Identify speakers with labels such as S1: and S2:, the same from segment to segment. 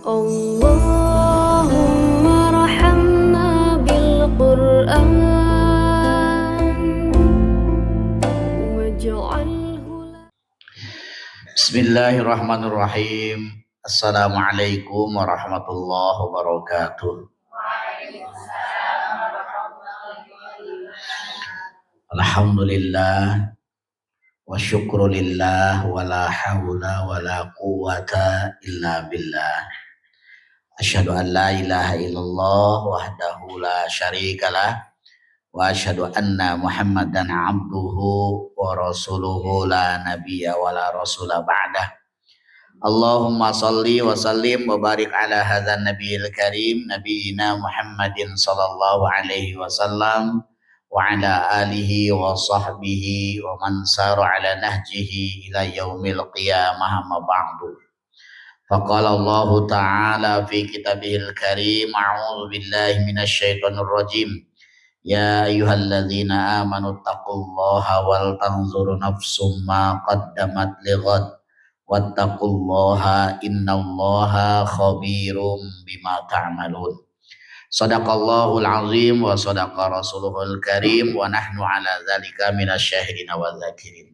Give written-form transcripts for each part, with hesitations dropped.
S1: اللهم ارحمنا بالقرآن واجعله.
S2: Bismillahirrahmanirrahim. Assalamualaikum warahmatullahi wabarakatuh. Alhamdulillah wa syukrulillah wa la hawla wa la quwata illa billah. Asyhadu an la ilaha illallah wahdahu la syarikalah wa asyhadu anna Muhammadan abduhu wa rasuluhu la nabiyya wa la rasula ba'dah. Allahumma salli wa sallim wa barik ala hadzal nabiyil karim nabiyina Muhammadin sallallahu alaihi wasallam wa ala alihi wa sahbihi wa man sara ala nahjihi ila yaumil qiyamah ma ba'du. Faqala Allah ta'ala fi kitabihil karim a'udzu billahi minasy syaithanir rajim. Ya ayyuhalladzina amanu taqullaha wal tanzur nafsum ma qaddamat lighad wattaqullaha innallaha khabirum bima ta'malun. Shadaqallahul azim wa shadaqa rasuluhul karim wa nahnu ala dzalika minasyahidin wa dzakirin.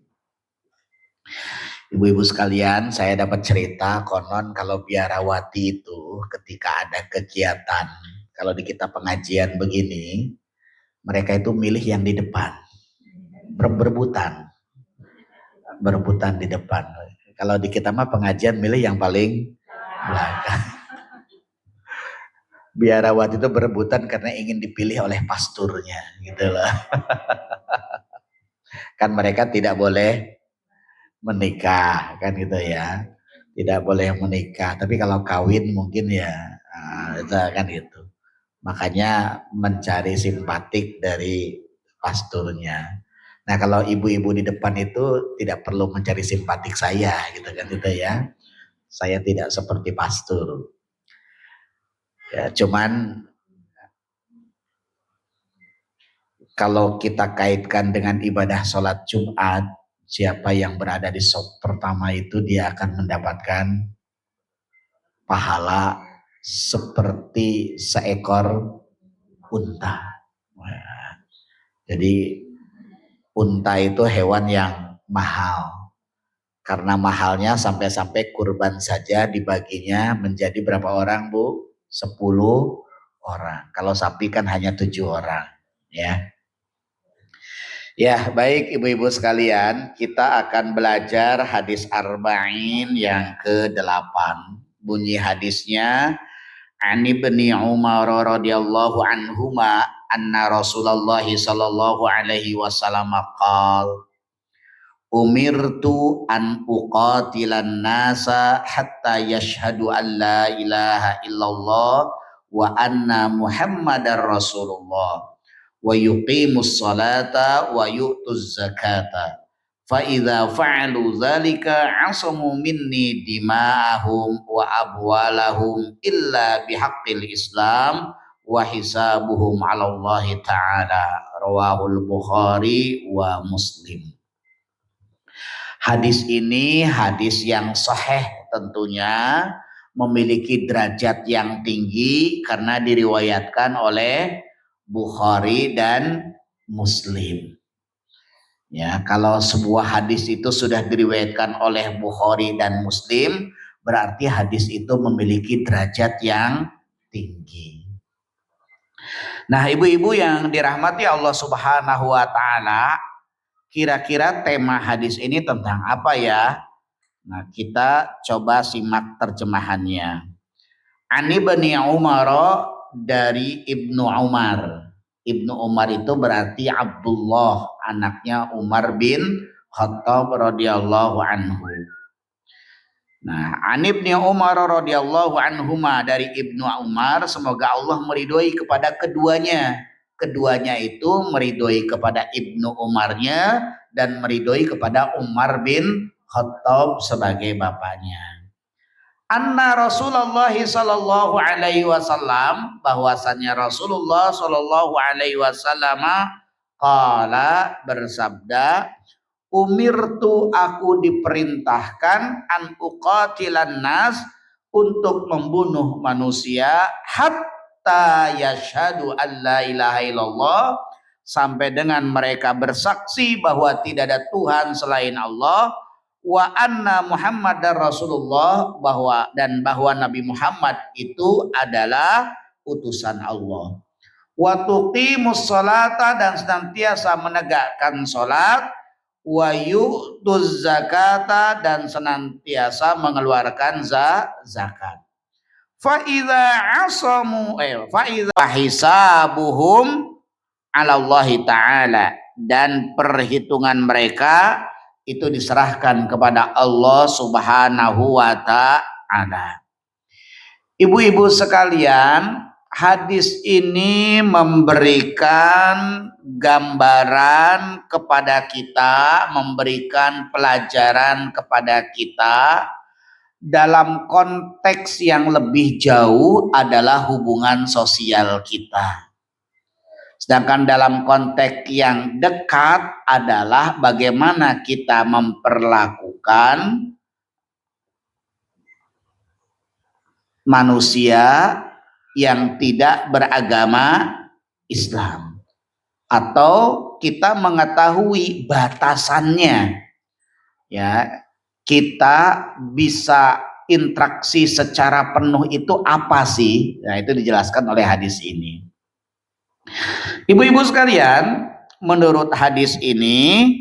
S2: Ibu-ibu sekalian, saya dapat cerita konon kalau biarawati itu ketika ada kegiatan, kalau di kita pengajian begini, mereka itu milih yang di depan, berebutan di depan. Kalau di kita mah pengajian milih yang paling belakang. Biarawati itu berebutan karena ingin dipilih oleh pasturnya, gitu loh. Kan mereka tidak boleh menikah, kan gitu ya. Tidak boleh menikah, tapi kalau kawin mungkin ya, itu kan gitu. Makanya mencari simpatik dari pasturnya. Nah kalau ibu-ibu di depan itu tidak perlu mencari simpatik saya, gitu kan gitu ya. Saya tidak seperti pastur. Ya, cuman kalau kita kaitkan dengan ibadah sholat Jumat, siapa yang berada di shaf pertama itu dia akan mendapatkan pahala seperti seekor unta. Nah, jadi unta itu hewan yang mahal. Karena mahalnya sampai-sampai kurban saja dibaginya menjadi berapa orang, Bu? 10 orang. Kalau sapi kan hanya 7 orang, ya. Ya, baik ibu-ibu sekalian, kita akan belajar hadis arba'in yang ke-8. Bunyi hadisnya, An Ibni Umar radhiyallahu anhuma anna Rasulullah sallallahu alaihi wasallam qala Umirtu an uqatilan nasa hatta yashhadu an la ilaha illallah wa anna Muhammadar Rasulullah wa yuqimus salata wa yu'tuz zakata fa idza fa'alu dzalika 'asamu minni dima'ahum wa abwalahum illa bihaqqil Islam wa hisabuhum 'ala Allah ta'ala. Rawahul Bukhari wa Muslim. Hadis ini hadis yang sahih tentunya, memiliki derajat yang tinggi karena diriwayatkan oleh Bukhari dan Muslim. Ya, kalau sebuah hadis itu sudah diriwayatkan oleh Bukhari dan Muslim, berarti hadis itu memiliki derajat yang tinggi. Nah, ibu-ibu yang dirahmati Allah Subhanahu wa taala, kira-kira tema hadis ini tentang apa ya? Nah, kita coba simak terjemahannya. Ani Ibni Umar, dari Ibnu Umar. Ibnu Umar itu berarti Abdullah, anaknya Umar bin Khattab radhiyallahu anhu. Nah, An Ibni Umar radhiyallahu anhuma, dari Ibnu Umar, semoga Allah meridhoi kepada keduanya. Keduanya itu meridhoi kepada Ibnu Umarnya dan meridhoi kepada Umar bin Khattab sebagai bapaknya. Anna Rasulullah sallallahu alaihi wasallam, bahwasannya Rasulullah sallallahu alaihi wasallam qala, bersabda, umirtu, aku diperintahkan, an uqatilan nas, untuk membunuh manusia hatta yashhadu an la ilaha illallah, sampai dengan mereka bersaksi bahwa tidak ada Tuhan selain Allah, wa anna Muhammadar Rasulullah, bahwa Nabi Muhammad itu adalah utusan Allah. Wa tuqimus sholata, dan senantiasa menegakkan salat, wa yu'tuz zakata, dan senantiasa mengeluarkan zakat. Fa idza asamu fa idza hisabuhum 'ala Allah taala, dan perhitungan mereka itu diserahkan kepada Allah Subhanahu wa taala. Ibu-ibu sekalian, hadis ini memberikan gambaran kepada kita, memberikan pelajaran kepada kita dalam konteks yang lebih jauh adalah hubungan sosial kita. Sedangkan dalam konteks yang dekat adalah bagaimana kita memperlakukan manusia yang tidak beragama Islam, atau kita mengetahui batasannya, ya, kita bisa interaksi secara penuh itu apa sih? Nah, itu dijelaskan oleh hadis ini. Ibu-ibu sekalian, menurut hadis ini,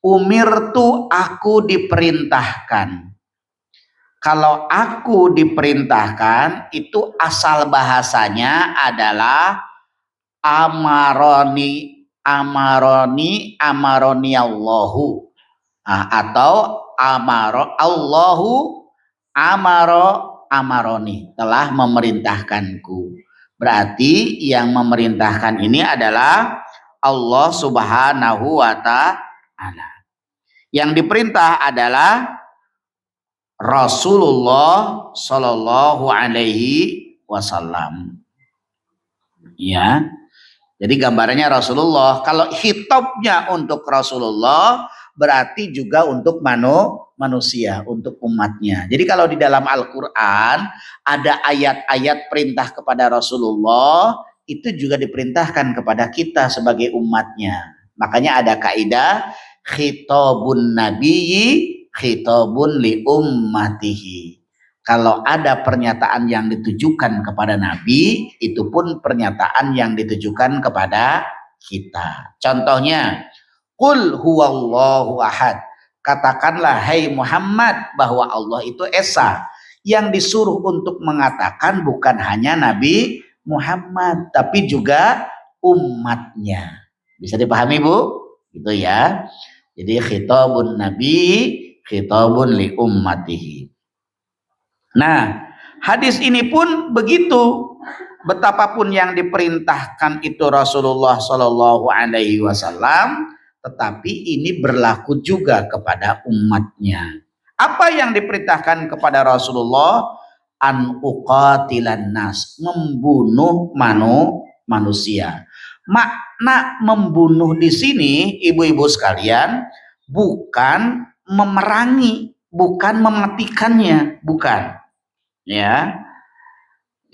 S2: umirtu, aku diperintahkan. Kalau aku diperintahkan, itu asal bahasanya adalah amaroni Allahu, atau Allahu amaroni, telah memerintahkanku. Berarti yang memerintahkan ini adalah Allah Subhanahu wa taala. Yang diperintah adalah Rasulullah Shallallahu Alaihi Wasallam. Ya, jadi gambarannya Rasulullah. Kalau hitobnya untuk Rasulullah, berarti juga untuk manusia, untuk umatnya. Jadi kalau di dalam Al-Quran ada ayat-ayat perintah kepada Rasulullah, itu juga diperintahkan kepada kita sebagai umatnya. Makanya ada kaidah khitabun nabiyyi khitabun li ummatihi. Kalau ada pernyataan yang ditujukan kepada Nabi, itu pun pernyataan yang ditujukan kepada kita. Contohnya, qul huwallahu ahad. Katakanlah, hai Muhammad, bahwa Allah itu esa. Yang disuruh untuk mengatakan bukan hanya Nabi Muhammad, tapi juga umatnya. Bisa dipahami, Bu? Gitu ya. Jadi khitabun nabi, khitabun li ummatihi. Nah, hadis ini pun begitu. Betapapun yang diperintahkan itu Rasulullah Shallallahu Alaihi Wasallam, tetapi ini berlaku juga kepada umatnya. Apa yang diperintahkan kepada Rasulullah? An uqatilan nas, membunuh manusia. Makna membunuh di sini, ibu-ibu sekalian, bukan memerangi, bukan mematikannya, bukan. Ya.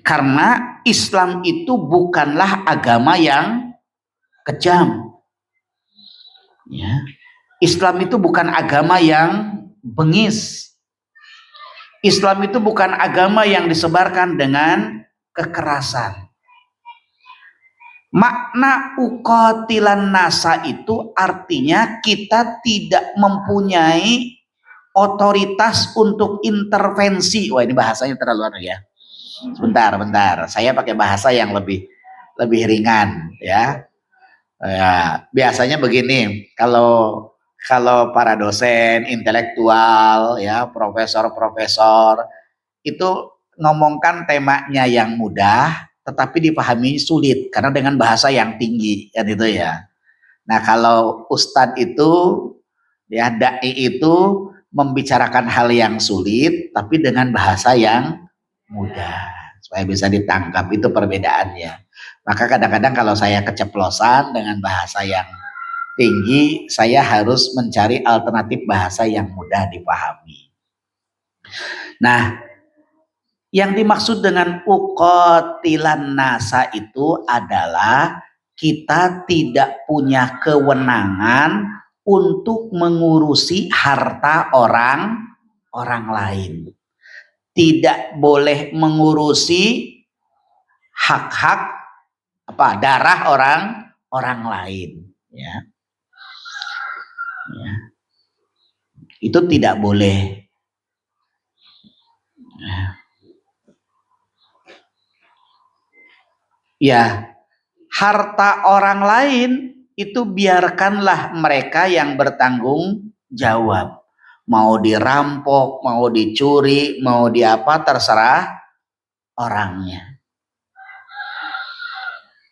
S2: Karena Islam itu bukanlah agama yang kejam. Ya. Islam itu bukan agama yang bengis. Islam itu bukan agama yang disebarkan dengan kekerasan. Makna uqatilan nasa itu artinya kita tidak mempunyai otoritas untuk intervensi. Wah, ini bahasanya terlalu aneh ya. Bentar. Saya pakai bahasa yang lebih ringan ya. Biasanya begini, kalau para dosen intelektual ya, profesor itu ngomongkan temanya yang mudah tetapi dipahami sulit karena dengan bahasa yang tinggi kan itu ya. Nah, kalau ustadz itu ya, dai itu membicarakan hal yang sulit tapi dengan bahasa yang mudah supaya bisa ditangkap, itu perbedaannya. Maka kadang-kadang kalau saya keceplosan dengan bahasa yang tinggi, saya harus mencari alternatif bahasa yang mudah dipahami. Nah, Yang dimaksud dengan uqatilan nasa itu adalah kita tidak punya kewenangan untuk mengurusi harta orang lain. Tidak boleh mengurusi hak-hak darah orang lain, ya. Ya. Itu tidak boleh. Ya, harta orang lain itu biarkanlah mereka yang bertanggung jawab. Mau dirampok, mau dicuri, mau diapa, terserah orangnya.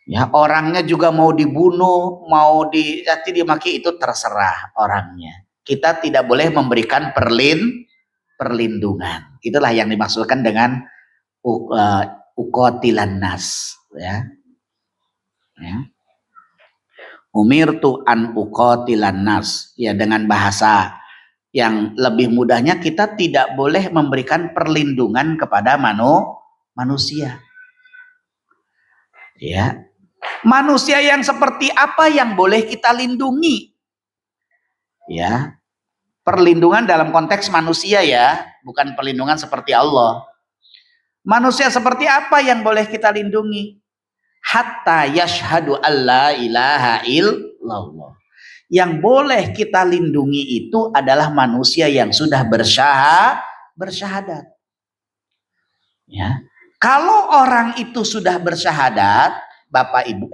S2: Ya, orangnya juga mau dibunuh, mau dicaci dimaki, itu terserah orangnya. Kita tidak boleh memberikan perlindungan. Itulah yang dimaksudkan dengan uqatilan nas, ya. Ya. Umirtu an uqatilan nas, ya, dengan bahasa yang lebih mudahnya kita tidak boleh memberikan perlindungan kepada manusia. Ya. Manusia yang seperti apa yang boleh kita lindungi? Ya. Perlindungan dalam konteks manusia, ya, bukan perlindungan seperti Allah. Manusia seperti apa yang boleh kita lindungi? Hatta yashhadu alla ilaha illallah. Yang boleh kita lindungi itu adalah manusia yang sudah bersyahadat. Ya. Kalau orang itu sudah bersyahadat, Bapak Ibu,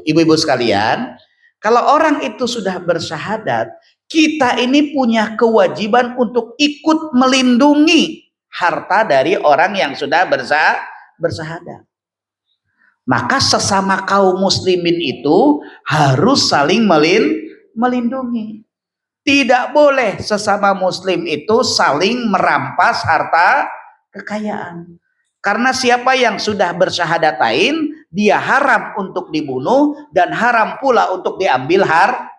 S2: ibu-ibu sekalian, kalau orang itu sudah bersyahadat, kita ini punya kewajiban untuk ikut melindungi harta dari orang yang sudah bersyahadat. Maka sesama kaum muslimin itu harus saling melindungi. Tidak boleh sesama muslim itu saling merampas harta kekayaan. Karena siapa yang sudah bersyahaдаtain, dia haram untuk dibunuh dan haram pula untuk diambil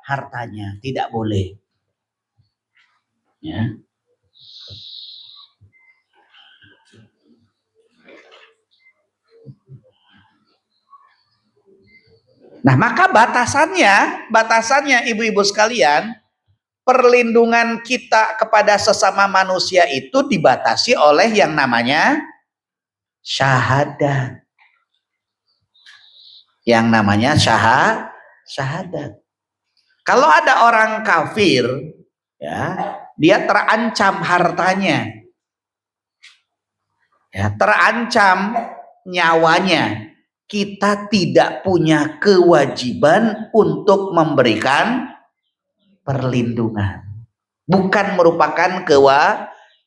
S2: hartanya. Tidak boleh. Ya. Nah, maka batasannya ibu-ibu sekalian, perlindungan kita kepada sesama manusia itu dibatasi oleh yang namanya syahadat. Yang namanya syahadat. Kalau ada orang kafir, ya, dia terancam hartanya. Ya, terancam nyawanya. Kita tidak punya kewajiban untuk memberikan perlindungan. Bukan merupakan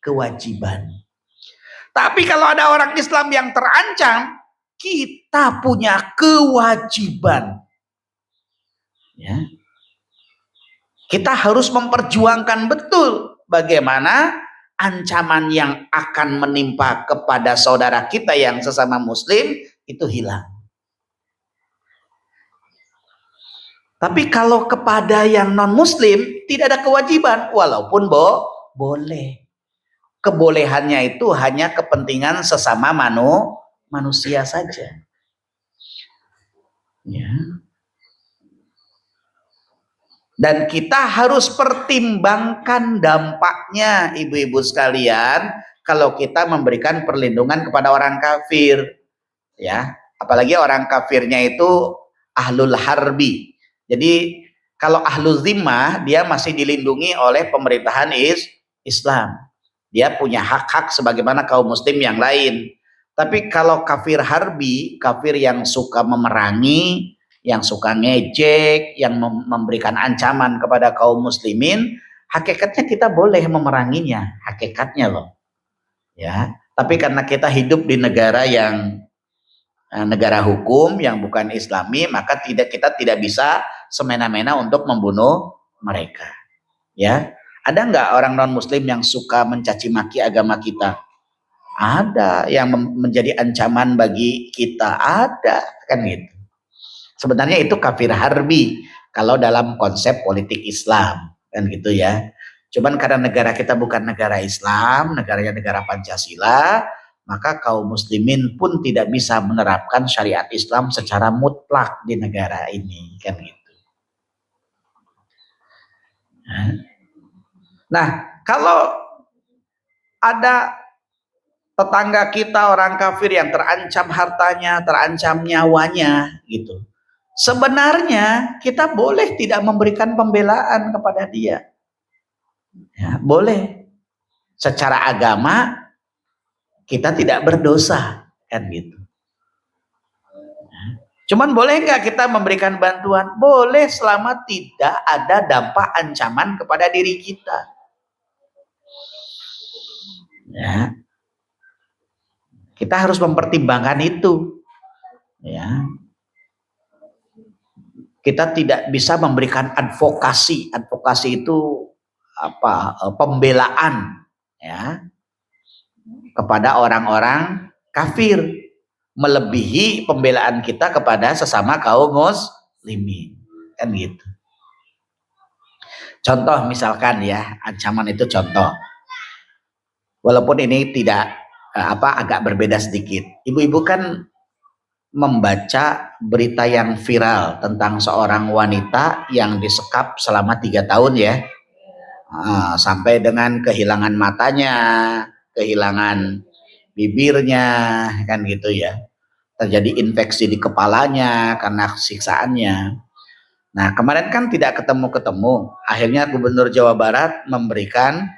S2: kewajiban. Tapi kalau ada orang Islam yang terancam, kita punya kewajiban. Ya. Kita harus memperjuangkan betul bagaimana ancaman yang akan menimpa kepada saudara kita yang sesama muslim itu hilang. Tapi kalau kepada yang non muslim tidak ada kewajiban, walaupun boleh. Kebolehannya itu hanya kepentingan sesama manusia saja. Ya. Dan kita harus pertimbangkan dampaknya, ibu-ibu sekalian, kalau kita memberikan perlindungan kepada orang kafir. Ya, apalagi orang kafirnya itu ahlul harbi. Jadi kalau ahlul zimmah dia masih dilindungi oleh pemerintahan Islam. Dia punya hak-hak sebagaimana kaum muslim yang lain. Tapi kalau kafir harbi, kafir yang suka memerangi, yang suka ngejek, yang memberikan ancaman kepada kaum muslimin, hakikatnya kita boleh memeranginya, hakikatnya loh. Ya, tapi karena kita hidup di negara yang negara hukum yang bukan Islami, maka kita tidak bisa semena-mena untuk membunuh mereka. Ya, ada nggak orang non Muslim yang suka mencaci maki agama kita? Ada. Yang menjadi ancaman bagi kita, ada, kan gitu. Sebenarnya itu kafir harbi kalau dalam konsep politik Islam, kan gitu ya. Cuman karena negara kita bukan negara Islam, negaranya negara Pancasila, maka kaum muslimin pun tidak bisa menerapkan syariat Islam secara mutlak di negara ini, kan gitu. Nah, kalau ada tetangga kita orang kafir yang terancam hartanya, terancam nyawanya gitu. Sebenarnya kita boleh tidak memberikan pembelaan kepada dia. Ya, boleh. Secara agama kita tidak berdosa, kan gitu. Cuman boleh nggak kita memberikan bantuan? Boleh selama tidak ada dampak ancaman kepada diri kita. Ya. Kita harus mempertimbangkan itu. Ya. Kita tidak bisa memberikan advokasi. Advokasi itu apa? Pembelaan, ya, kepada orang-orang kafir, melebihi pembelaan kita kepada sesama kaum muslimin, kan gitu. Contoh misalkan ya, ancaman itu contoh. Walaupun ini tidak agak berbeda sedikit. Ibu-ibu kan membaca berita yang viral tentang seorang wanita yang disekap selama 3 tahun ya. Sampai dengan kehilangan matanya, kehilangan bibirnya, kan gitu ya. Terjadi infeksi di kepalanya karena siksaannya. Nah, kemarin kan tidak ketemu-ketemu. Akhirnya Gubernur Jawa Barat memberikan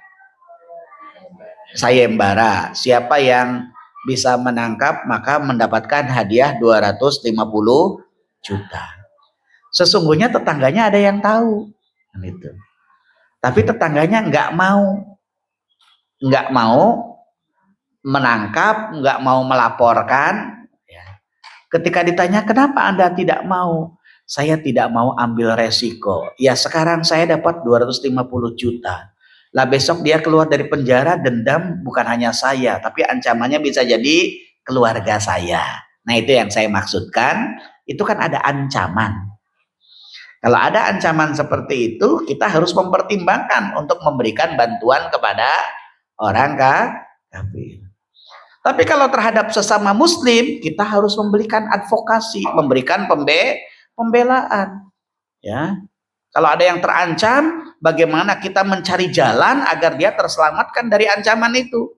S2: sayembara. Siapa yang bisa menangkap maka mendapatkan hadiah 250 juta. Sesungguhnya tetangganya ada yang tahu. Gitu. Tapi tetangganya nggak mau menangkap, nggak mau melaporkan. Ketika ditanya kenapa Anda tidak mau, saya tidak mau ambil resiko. Ya sekarang saya dapat 250 juta. Lah besok dia keluar dari penjara, dendam bukan hanya saya, tapi ancamannya bisa jadi keluarga saya. Nah itu yang saya maksudkan, itu kan ada ancaman. Kalau ada ancaman seperti itu, kita harus mempertimbangkan untuk memberikan bantuan kepada orang kafir. Tapi kalau terhadap sesama muslim, kita harus memberikan advokasi, memberikan pembelaan. Ya. Kalau ada yang terancam, bagaimana kita mencari jalan agar dia terselamatkan dari ancaman itu?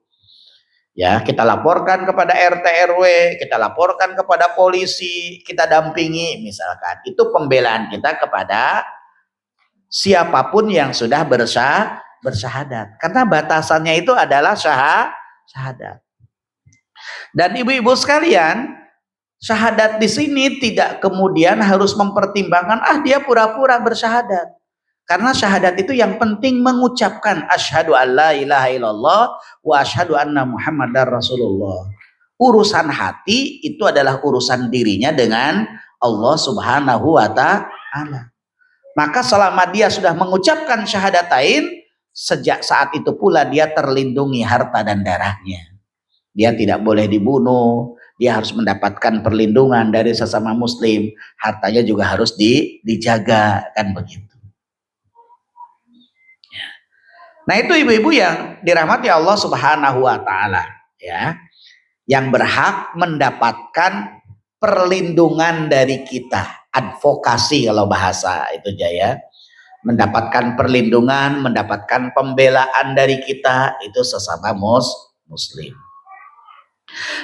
S2: Ya, kita laporkan kepada RT RW, kita laporkan kepada polisi, kita dampingi misalkan. Itu pembelaan kita kepada siapapun yang sudah bersyahadat. Karena batasannya itu adalah syahadat. Dan ibu-ibu sekalian, syahadat di sini tidak kemudian harus mempertimbangkan dia pura-pura bersyahadat. Karena syahadat itu yang penting mengucapkan asyhadu alla ilaha illallah wa asyhadu anna muhammadar rasulullah. Urusan hati itu adalah urusan dirinya dengan Allah Subhanahu wa taala. Maka selama dia sudah mengucapkan syahadatain, sejak saat itu pula dia terlindungi harta dan darahnya. Dia tidak boleh dibunuh, dia harus mendapatkan perlindungan dari sesama muslim, hartanya juga harus dijaga, kan begitu. Nah itu ibu-ibu yang dirahmati Allah Subhanahu wa taala, ya, yang berhak mendapatkan perlindungan dari kita, advokasi kalau bahasa itu Jaya, mendapatkan perlindungan, mendapatkan pembelaan dari kita, itu sesama muslim.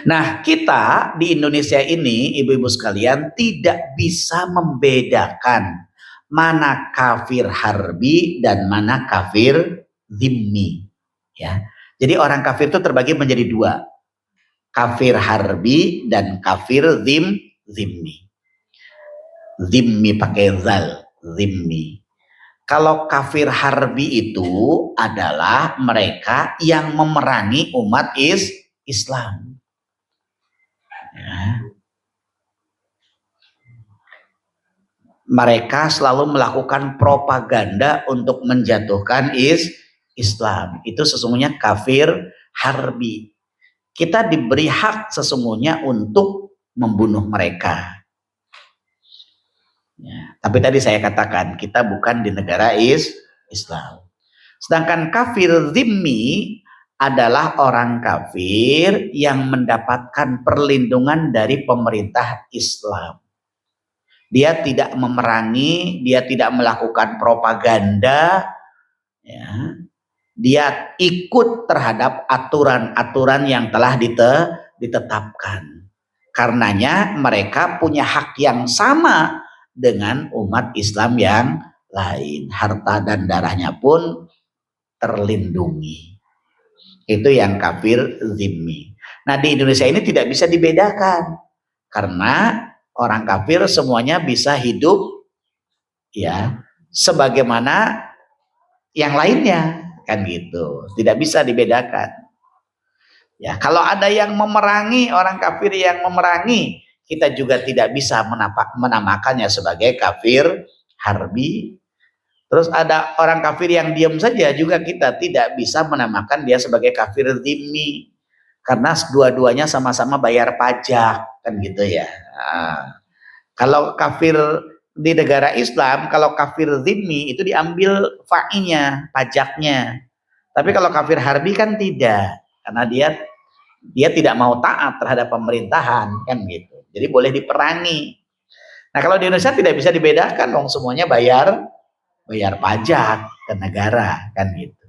S2: Nah, kita di Indonesia ini, ibu-ibu sekalian, tidak bisa membedakan mana kafir harbi dan mana kafir zimmi. Ya. Jadi orang kafir itu terbagi menjadi 2. Kafir harbi dan kafir zimmi. Zimmi pakai zal, zimmi. Kalau kafir harbi itu adalah mereka yang memerangi umat Islam. Ya. Mereka selalu melakukan propaganda untuk menjatuhkan Islam. Itu sesungguhnya kafir harbi. Kita diberi hak sesungguhnya untuk membunuh mereka. Ya. Tapi tadi saya katakan kita bukan di negara Islam. Sedangkan kafir zimmi adalah orang kafir yang mendapatkan perlindungan dari pemerintah Islam. Dia tidak memerangi, dia tidak melakukan propaganda, ya. Dia ikut terhadap aturan-aturan yang telah ditetapkan. Karenanya mereka punya hak yang sama dengan umat Islam yang lain. Harta dan darahnya pun terlindungi. Itu yang kafir zimmi. Nah, di Indonesia ini tidak bisa dibedakan. Karena orang kafir semuanya bisa hidup ya sebagaimana yang lainnya, kan gitu. Tidak bisa dibedakan. Ya, kalau ada yang memerangi, orang kafir yang memerangi, kita juga tidak bisa menamakannya sebagai kafir harbi. Terus ada orang kafir yang diam saja juga kita tidak bisa menamakan dia sebagai kafir zimmi. Karena dua-duanya sama-sama bayar pajak, kan gitu ya. Nah, kalau kafir di negara Islam, kalau kafir zimmi itu diambil fa'inya, pajaknya. Tapi kalau kafir harbi kan tidak, karena dia tidak mau taat terhadap pemerintahan, kan gitu. Jadi boleh diperangi. Nah, kalau di Indonesia tidak bisa dibedakan dong, semuanya bayar pajak ke negara, kan gitu.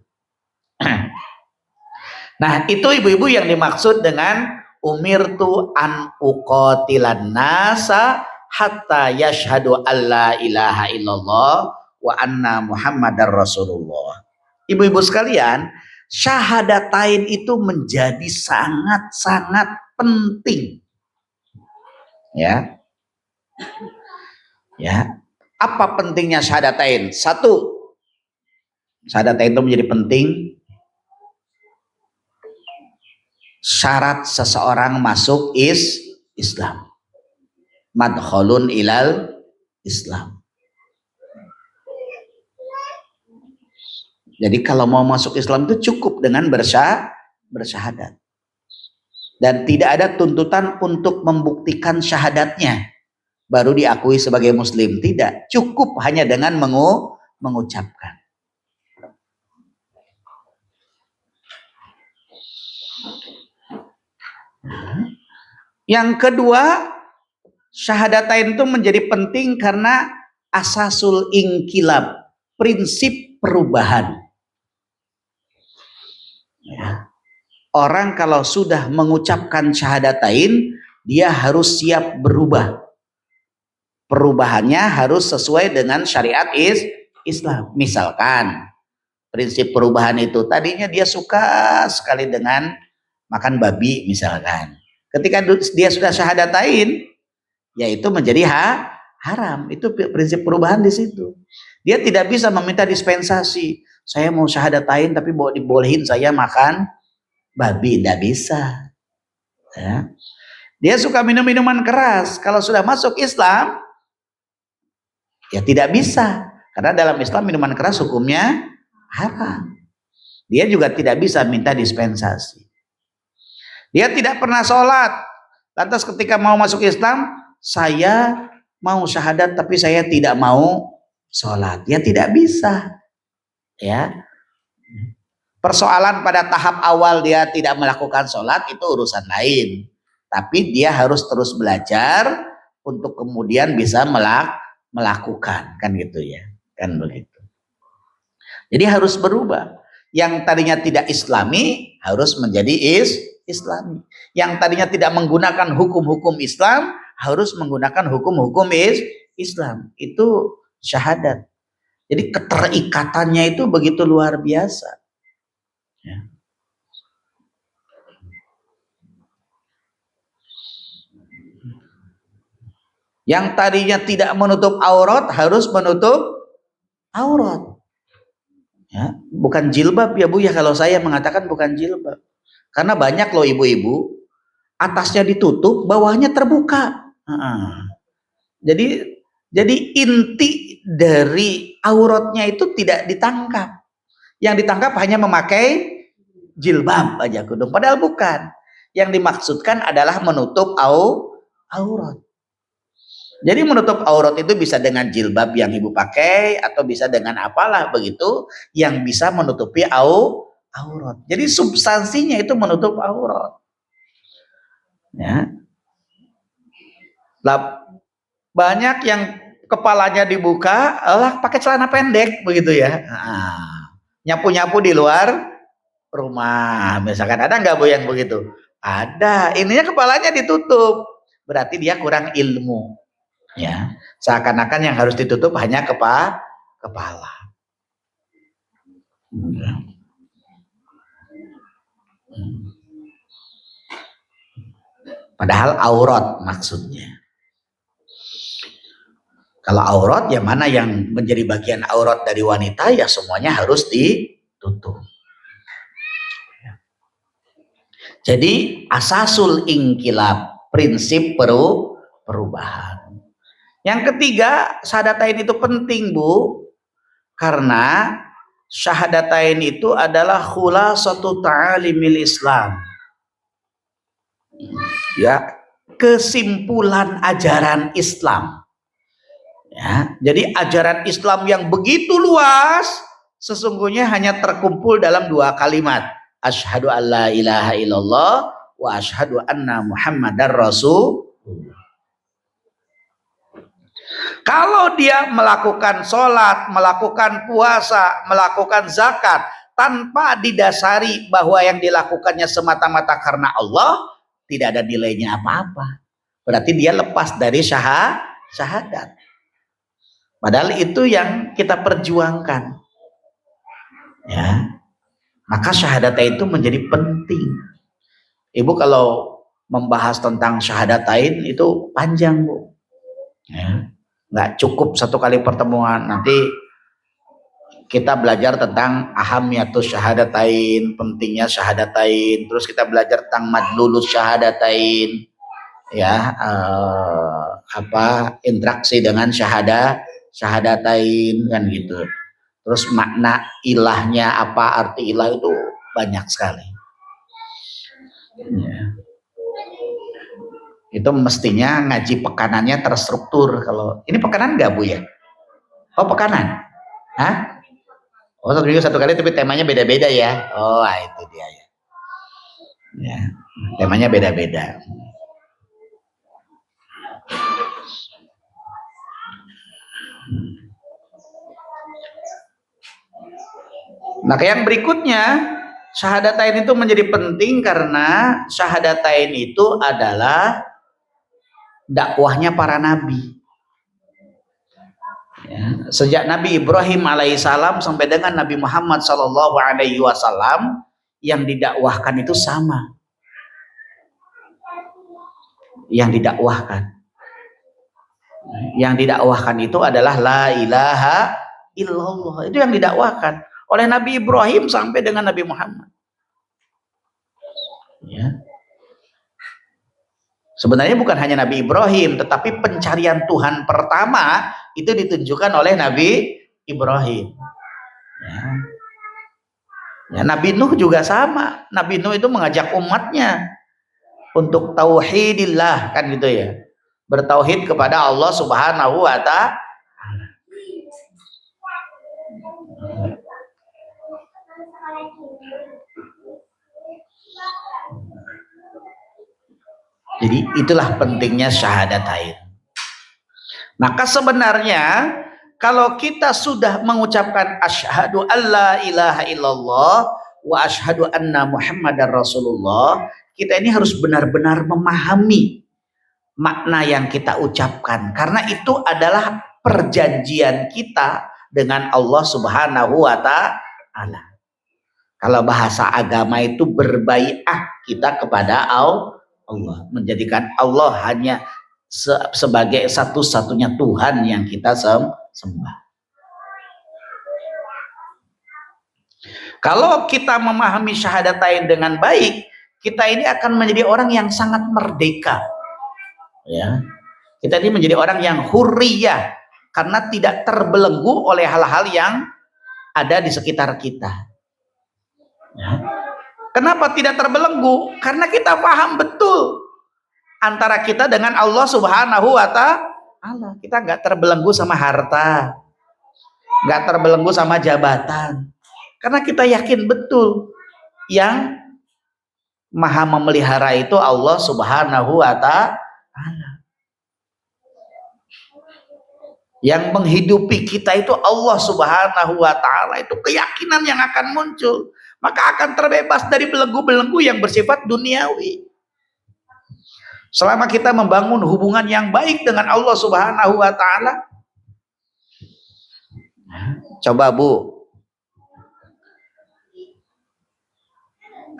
S2: Nah, itu ibu-ibu yang dimaksud dengan umirtu an uqatilan nasa hatta yashhadu alla ilaha illallah wa anna muhammadar rasulullah. Ibu-ibu sekalian, syahadatain itu menjadi sangat-sangat penting. Ya. Ya. Apa pentingnya syahadatain? Satu, syahadatain itu menjadi penting. Syarat seseorang masuk Islam. Madkhalun ilal Islam. Jadi kalau mau masuk Islam itu cukup dengan bersyahadat. Dan tidak ada tuntutan untuk membuktikan syahadatnya baru diakui sebagai muslim. Tidak, cukup hanya dengan mengucapkan. Yang kedua, syahadatain itu menjadi penting karena asasul inqilab, prinsip perubahan. Ya. Orang kalau sudah mengucapkan syahadatain, dia harus siap berubah. Perubahannya harus sesuai dengan syariat Islam. Misalkan, prinsip perubahan itu tadinya dia suka sekali dengan makan babi misalkan. Ketika dia sudah syahadatain, yaitu menjadi haram. Itu prinsip perubahan di situ. Dia tidak bisa meminta dispensasi. Saya mau syahadatain tapi dibolehin saya makan babi, tidak bisa. Ya. Dia suka minum minuman keras. Kalau sudah masuk Islam, ya tidak bisa. Karena dalam Islam minuman keras hukumnya haram. Dia juga tidak bisa minta dispensasi. Dia tidak pernah sholat. Lantas ketika mau masuk Islam, saya mau syahadat tapi saya tidak mau sholat. Ya tidak bisa. Ya. Persoalan pada tahap awal dia tidak melakukan sholat itu urusan lain. Tapi dia harus terus belajar untuk kemudian bisa melakukan, kan gitu ya, kan begitu. Jadi harus berubah. Yang tadinya tidak Islami harus menjadi Islami. Yang tadinya tidak menggunakan hukum-hukum Islam harus menggunakan hukum-hukum Islam. Itu syahadat. Jadi keterikatannya itu begitu luar biasa. Ya. Yang tadinya tidak menutup aurat harus menutup aurat. Ya, bukan jilbab ya Bu ya, kalau saya mengatakan bukan jilbab. Karena banyak loh ibu-ibu, atasnya ditutup, bawahnya terbuka. Jadi inti dari auratnya itu tidak ditangkap. Yang ditangkap hanya memakai jilbab aja kudung. Padahal bukan. Yang dimaksudkan adalah menutup aurat. Jadi menutup aurat itu bisa dengan jilbab yang ibu pakai atau bisa dengan apalah begitu yang bisa menutupi aurat. Jadi substansinya itu menutup aurat. Ya. Lah, banyak yang kepalanya dibuka, pakai celana pendek begitu ya. Nah, nyapu-nyapu di luar rumah. Misalkan ada nggak Bu yang begitu? Ada. Ininya kepalanya ditutup. Berarti dia kurang ilmu. Ya. Seakan-akan yang harus ditutup hanya kepala. Padahal aurat maksudnya. Kalau aurat ya mana yang menjadi bagian aurat dari wanita ya semuanya harus ditutup. Jadi asasul ingkilab, prinsip perubahan. Yang ketiga, syahadatain itu penting Bu, karena syahadatain itu adalah khulasatu ta'alimil Islam. Ya, kesimpulan ajaran Islam. Ya, jadi ajaran Islam yang begitu luas sesungguhnya hanya terkumpul dalam 2 kalimat. Asyhadu alla ilaha illallah wa asyhadu anna Muhammadar Rasulullah. Kalau dia melakukan sholat, melakukan puasa, melakukan zakat tanpa didasari bahwa yang dilakukannya semata-mata karena Allah, tidak ada nilainya apa-apa. Berarti dia lepas dari syahadat. Padahal itu yang kita perjuangkan. Ya. Maka syahadatain itu menjadi penting. Ibu kalau membahas tentang syahadatain itu panjang Bu. Ya. Nggak cukup 1 kali pertemuan. Nanti kita belajar tentang ahamiyatus syahadatain, pentingnya syahadatain. Terus kita belajar tentang madlulus syahadatain. Ya, interaksi dengan syahadatain kan gitu. Terus makna ilahnya apa, arti ilah itu banyak sekali. Ya. Itu mestinya ngaji pekanannya terstruktur. Kalau ini pekanan nggak Bu ya? Oh pekanan? Hah? Oh 1 minggu 1 kali tapi temanya beda-beda ya? Oh itu dia ya. Ya, temanya beda-beda. Maka yang berikutnya, syahadatain itu menjadi penting karena syahadatain itu adalah dakwahnya para nabi. Ya, sejak Nabi Ibrahim alaihissalam sampai dengan Nabi Muhammad sallallahu alaihi wasallam yang didakwahkan itu sama. Yang didakwahkan itu adalah la ilaha illallah. Itu yang didakwahkan oleh Nabi Ibrahim sampai dengan Nabi Muhammad. Ya. Sebenarnya bukan hanya Nabi Ibrahim, tetapi pencarian Tuhan pertama itu ditunjukkan oleh Nabi Ibrahim. Ya. Ya, Nabi Nuh juga sama. Nabi Nuh itu mengajak umatnya untuk tauhidillah, kan gitu ya. Bertauhid kepada Allah Subhanahu wa ta'ala. Jadi itulah pentingnya syahadatain. Maka sebenarnya kalau kita sudah mengucapkan asyhadu alla ilaha illallah wa asyhadu anna Muhammadar Rasulullah, kita ini harus benar-benar memahami makna yang kita ucapkan, karena itu adalah perjanjian kita dengan Allah Subhanahu wa ta'ala. Kalau bahasa agama itu berbaiat kita kepada Allah, menjadikan Allah hanya sebagai satu-satunya Tuhan yang kita sembah. Kalau kita memahami syahadatain dengan baik, kita ini akan menjadi orang yang sangat merdeka. Ya, kita ini menjadi orang yang hurriyah karena tidak terbelenggu oleh hal-hal yang ada di sekitar kita. Ya. Kenapa tidak terbelenggu? Karena kita paham betul antara kita dengan Allah Subhanahu wa ta'ala. Kita nggak terbelenggu sama harta, nggak terbelenggu sama jabatan, karena kita yakin betul Yang maha memelihara itu Allah Subhanahu wa ta'ala. Yang menghidupi kita itu Allah Subhanahu wa ta'ala. Itu keyakinan yang akan muncul. Maka akan terbebas dari belenggu-belenggu yang bersifat duniawi. Selama kita membangun hubungan yang baik dengan Allah Subhanahu wa ta'ala. Coba Bu,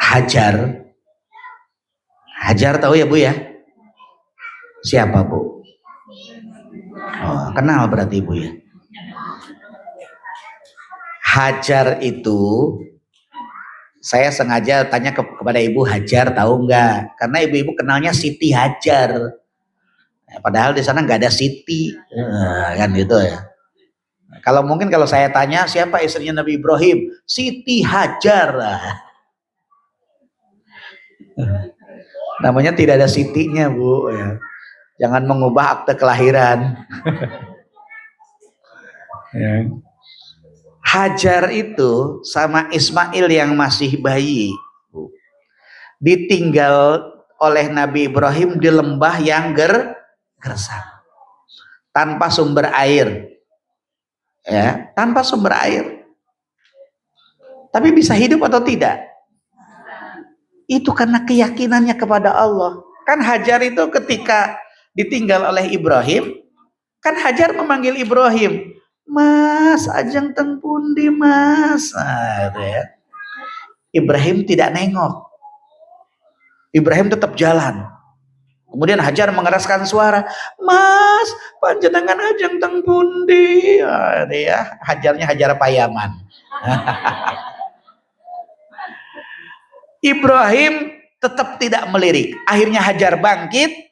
S2: Hajar tahu ya Bu ya? Siapa Bu? Oh, kenal berarti Ibu ya. Hajar itu saya sengaja tanya kepada Ibu, Hajar tahu nggak? Karena ibu-ibu kenalnya Siti Hajar. Padahal di sana nggak ada Siti, kan gitu ya. Kalau saya tanya siapa istrinya Nabi Ibrahim, Siti Hajar. Namanya tidak ada Sitinya Bu. Ya. Jangan mengubah akte kelahiran. Ya. Hajar itu sama Ismail yang masih bayi ditinggal oleh Nabi Ibrahim di lembah yang gersang tanpa sumber air, ya, tanpa sumber air. Tapi bisa hidup atau tidak? Itu karena keyakinannya kepada Allah. Kan Hajar itu ketika ditinggal oleh Ibrahim, kan Hajar memanggil Ibrahim, Mas, ajeng teng pundi Mas. Nah, ya. Ibrahim tidak nengok. Ibrahim tetap jalan. Kemudian Hajar mengeraskan suara, Mas, panjenengan ajeng teng pundi. Nah, ya. Hajarnya Hajar Payaman. Ibrahim tetap tidak melirik. Akhirnya Hajar bangkit,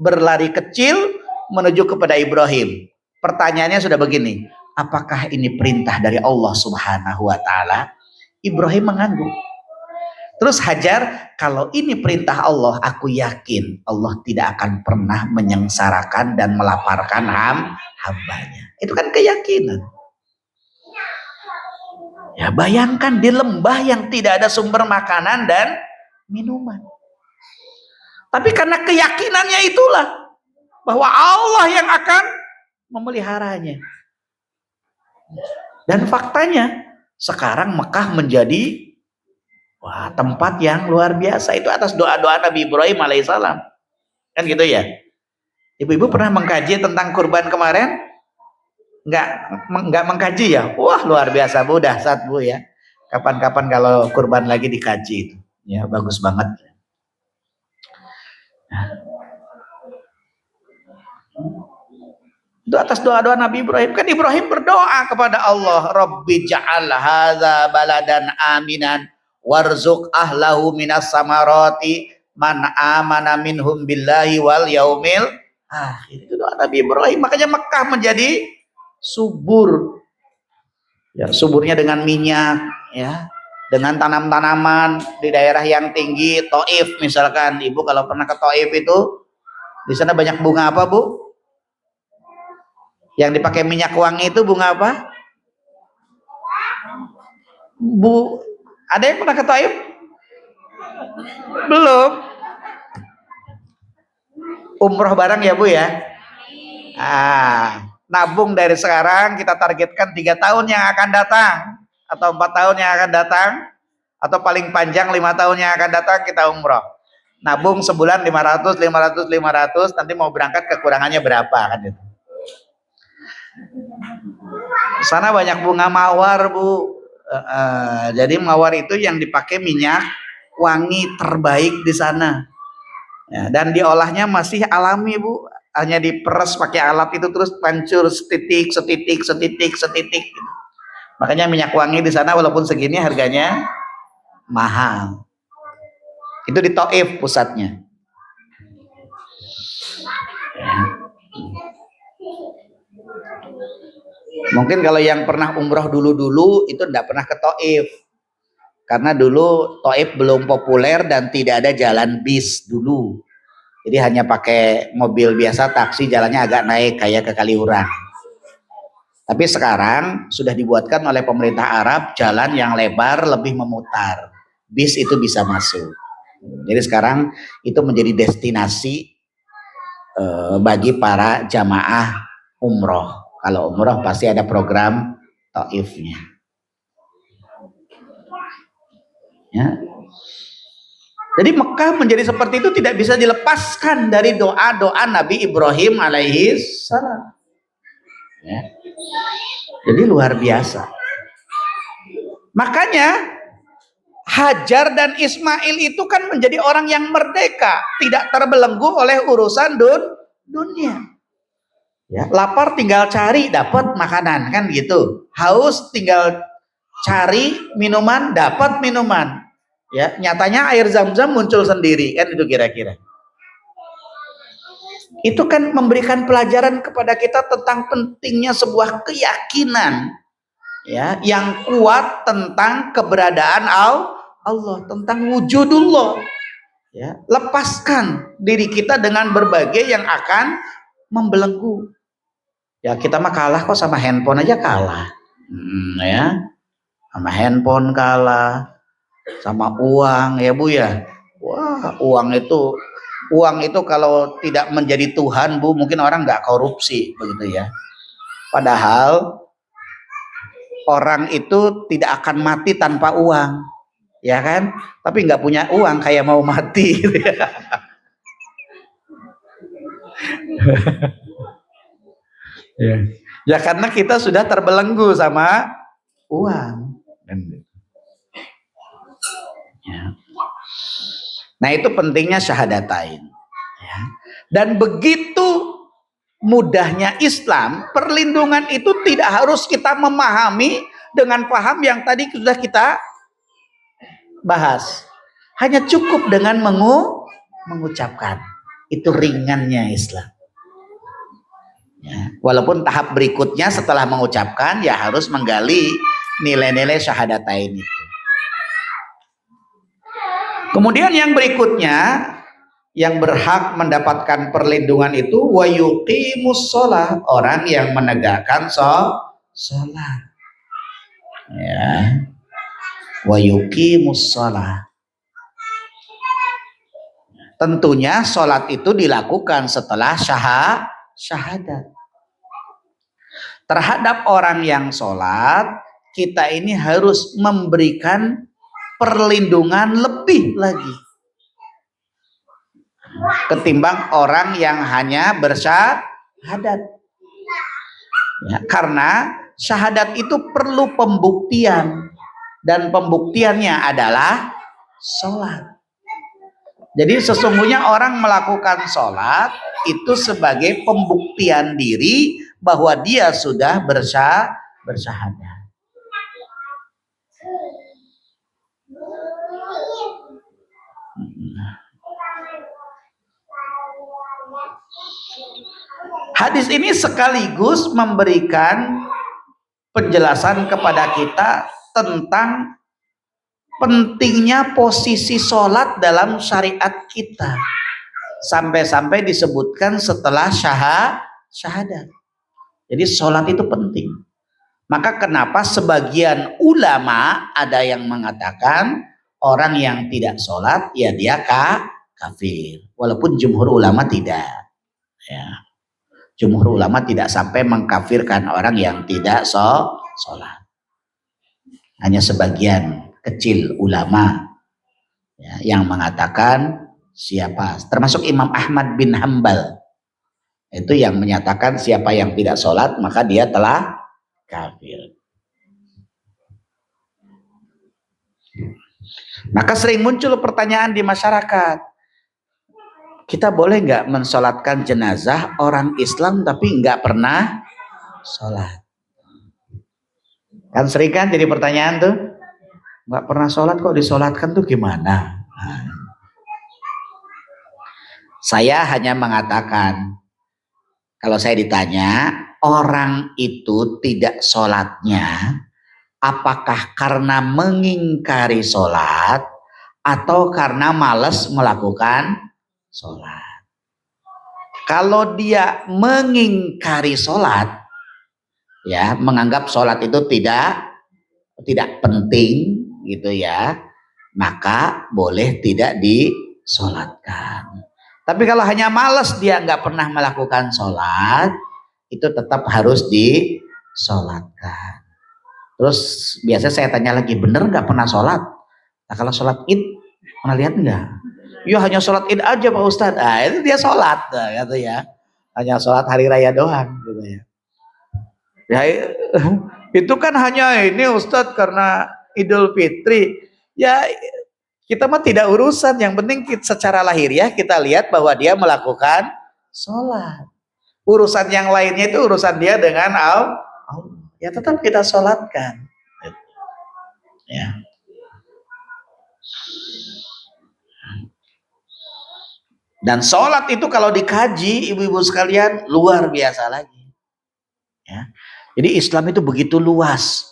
S2: berlari kecil menuju kepada Ibrahim. Pertanyaannya sudah begini, apakah ini perintah dari Allah Subhanahu wa ta'ala? Ibrahim mengangguk. Terus Hajar, kalau ini perintah Allah, aku yakin Allah tidak akan pernah menyengsarakan dan melaparkan hambanya. Itu kan keyakinan. Ya, bayangkan di lembah yang tidak ada sumber makanan dan minuman. Tapi karena keyakinannya itulah bahwa Allah yang akan memeliharanya. Dan faktanya sekarang Mekah menjadi tempat yang luar biasa. Itu atas doa-doa Nabi Ibrahim alaihissalam. Kan gitu ya. Ibu-ibu pernah mengkaji tentang kurban kemarin? Enggak mengkaji ya? Wah, luar biasa Bu, dahsyat Bu ya. Kapan-kapan kalau kurban lagi dikaji itu. Ya, bagus banget. Itu atas doa-doa Nabi Ibrahim. Kan Ibrahim berdoa kepada Allah, Rabbi ja'al hadza baladan aminan warzuq ahlahu minas samarati man amana minhum billahi wal yaumil akhir. Itu doa Nabi Ibrahim. Makanya Mekah menjadi subur. Ya, suburnya dengan minyak, ya, dengan tanam-tanaman di daerah yang tinggi. Taif misalkan, Ibu kalau pernah ke Taif itu di sana banyak bunga apa Bu? Yang dipakai minyak wangi itu bunga apa? Bu, ada yang pernah ke Taif? Belum? Umroh bareng ya Bu ya? Nabung dari sekarang, kita targetkan 3 tahun yang akan datang, atau 4 tahun yang akan datang, atau paling panjang 5 tahun yang akan datang kita umroh. Nabung sebulan 500, nanti mau berangkat kekurangannya berapa kan itu. Sana banyak bunga mawar Bu. Jadi mawar itu yang dipakai minyak wangi terbaik di sana. Ya, dan diolahnya masih alami Bu. Hanya diperes pakai alat itu terus pancur setitik. Makanya minyak wangi di sana walaupun segini harganya mahal. Itu di Taif pusatnya. Mungkin kalau yang pernah umroh dulu itu tidak pernah ke Taif. Karena dulu Taif belum populer dan tidak ada jalan bis dulu. Jadi hanya pakai mobil biasa, taksi, jalannya agak naik kayak ke Kaliurang. Tapi sekarang sudah dibuatkan oleh pemerintah Arab jalan yang lebar lebih memutar. bis itu bisa masuk. Jadi sekarang itu menjadi destinasi bagi para jamaah umroh. Kalau umroh pasti ada program taifnya. Ya. Jadi Mekah menjadi seperti itu tidak bisa dilepaskan dari doa-doa Nabi Ibrahim alaihi salam. Ya. Jadi luar biasa. Makanya Hajar dan Ismail itu kan menjadi orang yang merdeka, tidak terbelenggu oleh urusan dunia. Ya, lapar tinggal cari dapat makanan kan gitu. Haus tinggal cari minuman dapat minuman. Ya, nyatanya air Zam-Zam muncul sendiri kan itu kira-kira. Itu kan memberikan pelajaran kepada kita tentang pentingnya sebuah keyakinan ya yang kuat tentang keberadaan Allah, tentang wujudullah. Ya, lepaskan diri kita dengan berbagai yang akan membelenggu. Ya kita mah kalah kok, sama handphone aja kalah. Ya, sama handphone kalah, sama uang ya Bu ya. Wah, uang itu kalau tidak menjadi Tuhan Bu, mungkin orang nggak korupsi begitu ya. Padahal orang itu tidak akan mati tanpa uang, ya kan? Tapi nggak punya uang kayak mau mati. Gitu ya. Ya karena kita sudah terbelenggu sama uang. Ya. Nah itu pentingnya syahadatain. Ya. Dan begitu mudahnya Islam, perlindungan itu tidak harus kita memahami dengan paham yang tadi sudah kita bahas. Hanya cukup dengan mengucapkan. Itu ringannya Islam. Ya. Walaupun tahap berikutnya setelah mengucapkan ya harus menggali nilai-nilai syahadatain itu. Kemudian yang berikutnya yang berhak mendapatkan perlindungan itu wa yuqimus shalah, orang yang menegakkan salat. Ya. Wa yuqimus shalah. Tentunya salat itu dilakukan setelah syahadat. Terhadap orang yang salat, kita ini harus memberikan perlindungan lebih lagi ketimbang orang yang hanya bersyahadat. Ya, karena syahadat itu perlu pembuktian dan pembuktiannya adalah sholat. Jadi sesungguhnya orang melakukan sholat itu sebagai pembuktian diri bahwa dia sudah bersyahadat. Hadis ini sekaligus memberikan penjelasan kepada kita tentang pentingnya posisi sholat dalam syariat kita. Sampai-sampai disebutkan setelah syahadat. Jadi sholat itu penting. Maka kenapa sebagian ulama ada yang mengatakan orang yang tidak sholat ya dia kafir. Walaupun jumhur ulama tidak. Ya. Jumhur ulama tidak sampai mengkafirkan orang yang tidak sholat. Hanya sebagian kecil ulama ya, yang mengatakan siapa, termasuk Imam Ahmad bin Hambal, itu yang menyatakan siapa yang tidak sholat maka dia telah kafir. Maka sering muncul pertanyaan di masyarakat, kita boleh nggak mensolatkan jenazah orang Islam tapi nggak pernah sholat? Kan sering kan jadi pertanyaan tuh, nggak pernah sholat kok disolatkan tuh gimana? Nah, saya hanya mengatakan, kalau saya ditanya orang itu tidak sholatnya apakah karena mengingkari sholat atau karena malas melakukan sholat. Kalau dia mengingkari sholat, ya menganggap sholat itu tidak penting gitu ya, maka boleh tidak disolatkan. Tapi kalau hanya malas dia nggak pernah melakukan sholat, itu tetap harus disolatkan. Terus biasa saya tanya lagi, bener nggak pernah sholat? Nah, kalau sholat id pernah lihat nggak? Ya hanya sholat id aja Pak Ustadz. Ah itu dia sholat, nah, gitu ya. Hanya sholat hari raya doang, gitu ya. Ya itu kan hanya ini Ustadz karena Idul Fitri. Ya kita mah tidak urusan. Yang penting secara lahiriah kita lihat bahwa dia melakukan sholat. Urusan yang lainnya itu urusan dia dengan Allah. Ya tetap kita sholatkan. Ya. Dan sholat itu kalau dikaji ibu-ibu sekalian luar biasa lagi. Ya. Jadi Islam itu begitu luas.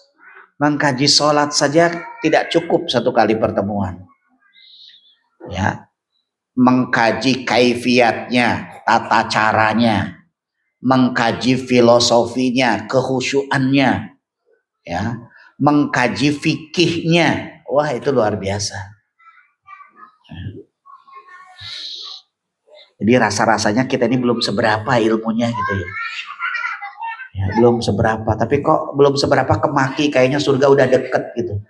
S2: Mengkaji sholat saja tidak cukup satu kali pertemuan. Ya. Mengkaji kaifiatnya, tata caranya, mengkaji filosofinya, kehusyuannya, ya, mengkaji fikihnya. Wah itu luar biasa. Jadi rasa-rasanya kita ini belum seberapa ilmunya gitu ya. Ya, belum seberapa, tapi kok belum seberapa kemaki, kayaknya surga udah deket gitu.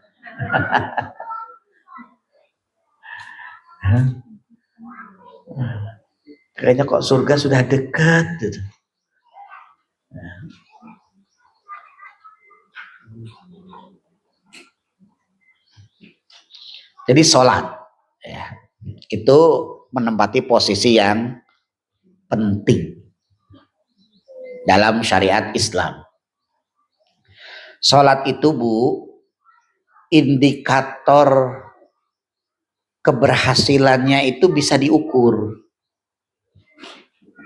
S2: Kayaknya kok surga sudah dekat gitu. Jadi sholat ya, itu menempati posisi yang penting dalam syariat Islam. Sholat itu Bu, indikator keberhasilannya itu bisa diukur.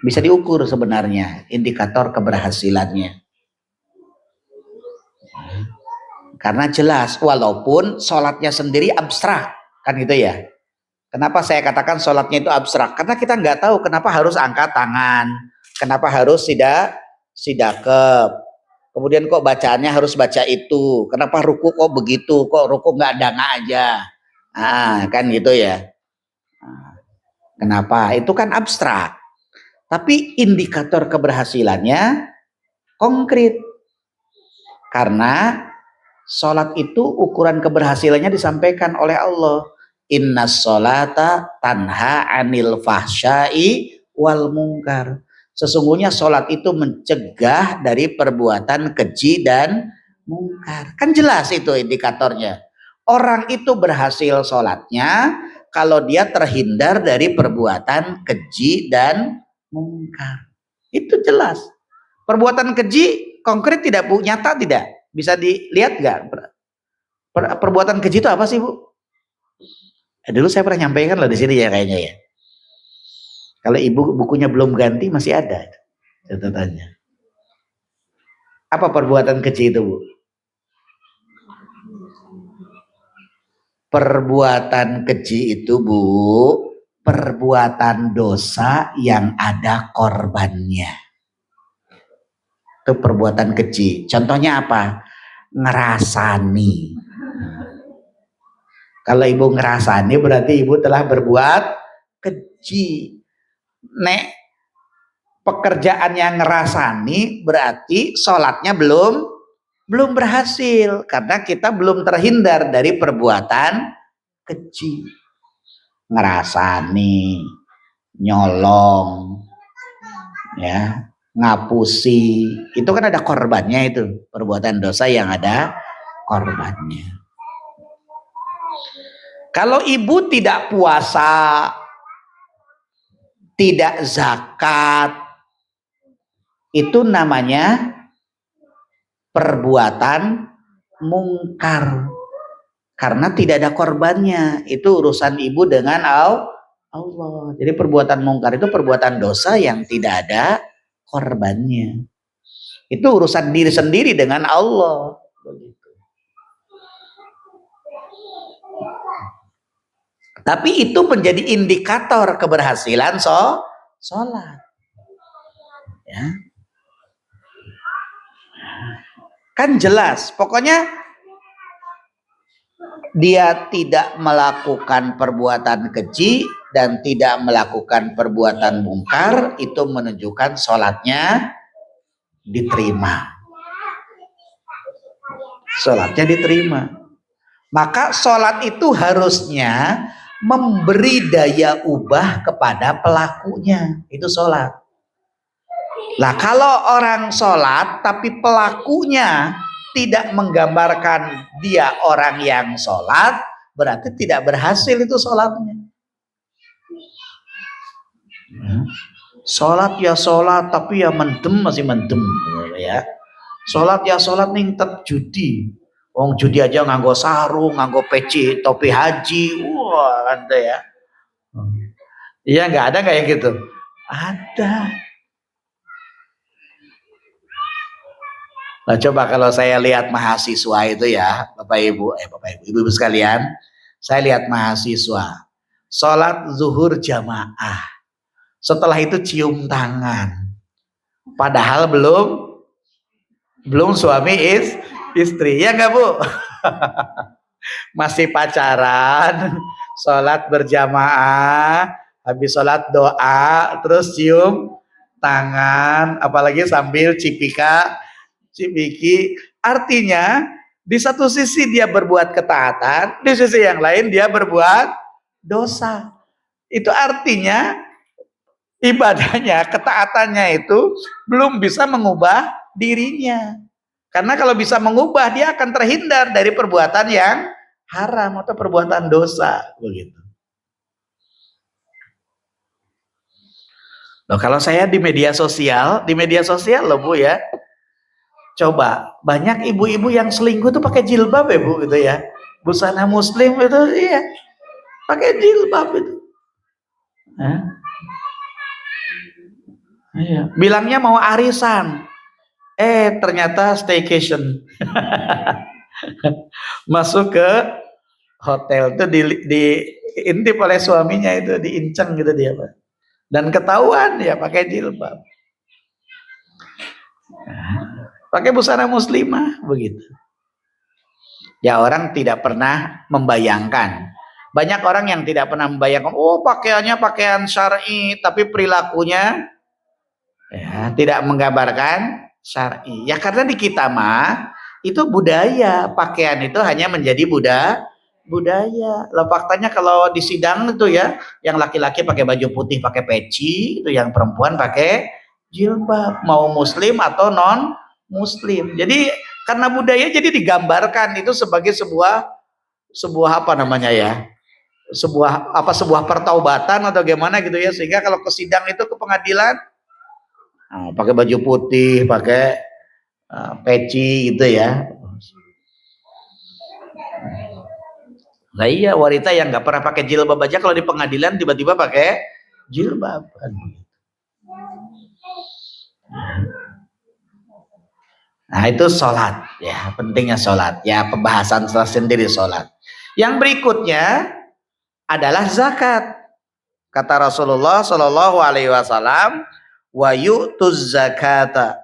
S2: Bisa diukur sebenarnya indikator keberhasilannya. Karena jelas walaupun sholatnya sendiri abstrak kan gitu ya. Kenapa saya katakan sholatnya itu abstrak? Karena kita nggak tahu kenapa harus angkat tangan, kenapa harus sidakep, kemudian kok bacaannya harus baca itu, kenapa ruku kok begitu, kok ruku nggak danga aja, kan gitu ya. Kenapa? Itu kan abstrak. Tapi indikator keberhasilannya konkret. Karena sholat itu ukuran keberhasilannya disampaikan oleh Allah. Innas sholata tanha anil fahsyai wal mungkar. Sesungguhnya sholat itu mencegah dari perbuatan keji dan mungkar. Kan jelas itu indikatornya. Orang itu berhasil sholatnya kalau dia terhindar dari perbuatan keji dan mungkar. Itu jelas. Perbuatan keji konkret tidak Bu? Nyata tidak? Bisa dilihat nggak? Perbuatan keji itu apa sih Bu? Dulu saya pernah nyampaikan loh di sini ya kayaknya ya. Kalau ibu bukunya belum ganti masih ada catatannya. Apa perbuatan keji itu Bu? Perbuatan keji itu Bu, perbuatan dosa yang ada korbannya. Itu perbuatan keji. Contohnya apa? Ngerasani. Kalau ibu ngerasani berarti ibu telah berbuat keji. Nek pekerjaan yang ngerasani berarti sholatnya belum berhasil karena kita belum terhindar dari perbuatan keji. Ngerasani, nyolong, ya, ngapusi, itu kan ada korbannya itu, perbuatan dosa yang ada korbannya. Kalau ibu tidak puasa, tidak zakat, itu namanya perbuatan mungkar. Karena tidak ada korbannya. Itu urusan ibu dengan Allah. Jadi perbuatan mungkar itu perbuatan dosa yang tidak ada korbannya. Itu urusan diri sendiri dengan Allah. Tapi itu menjadi indikator keberhasilan sholat. Ya. Kan jelas. Pokoknya dia tidak melakukan perbuatan keji dan tidak melakukan perbuatan mungkar, itu menunjukkan sholatnya diterima. Sholatnya diterima. Maka sholat itu harusnya memberi daya ubah kepada pelakunya. Itu sholat. Lah kalau orang sholat tapi pelakunya tidak menggambarkan dia orang yang sholat, berarti tidak berhasil itu sholatnya. Sholat ya sholat, tapi ya mendem masih mendem, ya. Sholat ya sholat nih tetap judi. Wong judi aja nganggo sarung, nganggo peci, topi haji, wah ada ya. Iya nggak ada kayak gitu? Ada. Nah, coba kalau saya lihat mahasiswa itu ya, Bapak Ibu, Ibu-ibu sekalian, saya lihat mahasiswa sholat zuhur jamaah, setelah itu cium tangan, padahal belum suami istri, ya nggak Bu? Masih pacaran, sholat berjamaah, habis sholat doa, terus cium tangan, apalagi sambil cipiki, artinya di satu sisi dia berbuat ketaatan, di sisi yang lain dia berbuat dosa. Itu artinya ibadahnya, ketaatannya itu belum bisa mengubah dirinya. Karena kalau bisa mengubah, dia akan terhindar dari perbuatan yang haram atau perbuatan dosa, begitu. Loh, kalau saya di media sosial loh Bu ya. Coba, banyak ibu-ibu yang selingkuh tuh pakai jilbab ya Bu gitu ya. Busana muslim itu iya. Pakai jilbab itu. Iya. Bilangnya mau arisan. Ternyata staycation. Masuk ke hotel tuh diintip oleh suaminya, itu diinceng gitu dia, Pak. Dan ketahuan ya pakai jilbab. Pakai busana muslimah begitu. Ya orang tidak pernah membayangkan. Banyak orang yang tidak pernah membayangkan, pakaiannya pakaian syar'i tapi perilakunya ya tidak menggambarkan syar'i. Ya karena di kita mah itu budaya, pakaian itu hanya menjadi budaya. Lah faktanya kalau di sidang itu ya, yang laki-laki pakai baju putih, pakai peci, itu yang perempuan pakai jilbab, mau muslim atau non muslim. Jadi karena budaya jadi digambarkan itu sebagai sebuah apa namanya ya? Sebuah pertaubatan atau gimana gitu ya, sehingga kalau ke sidang itu ke pengadilan pakai baju putih, pakai peci gitu ya. Nah iya, wanita yang nggak pernah pakai jilbab aja kalau di pengadilan tiba-tiba pakai jilbab. Nah itu sholat ya, pentingnya sholat ya, pembahasan tersendiri sholat. Yang berikutnya adalah zakat. Kata Rasulullah Shallallahu Alaihi Wasallam, wa yu'tuz zakata.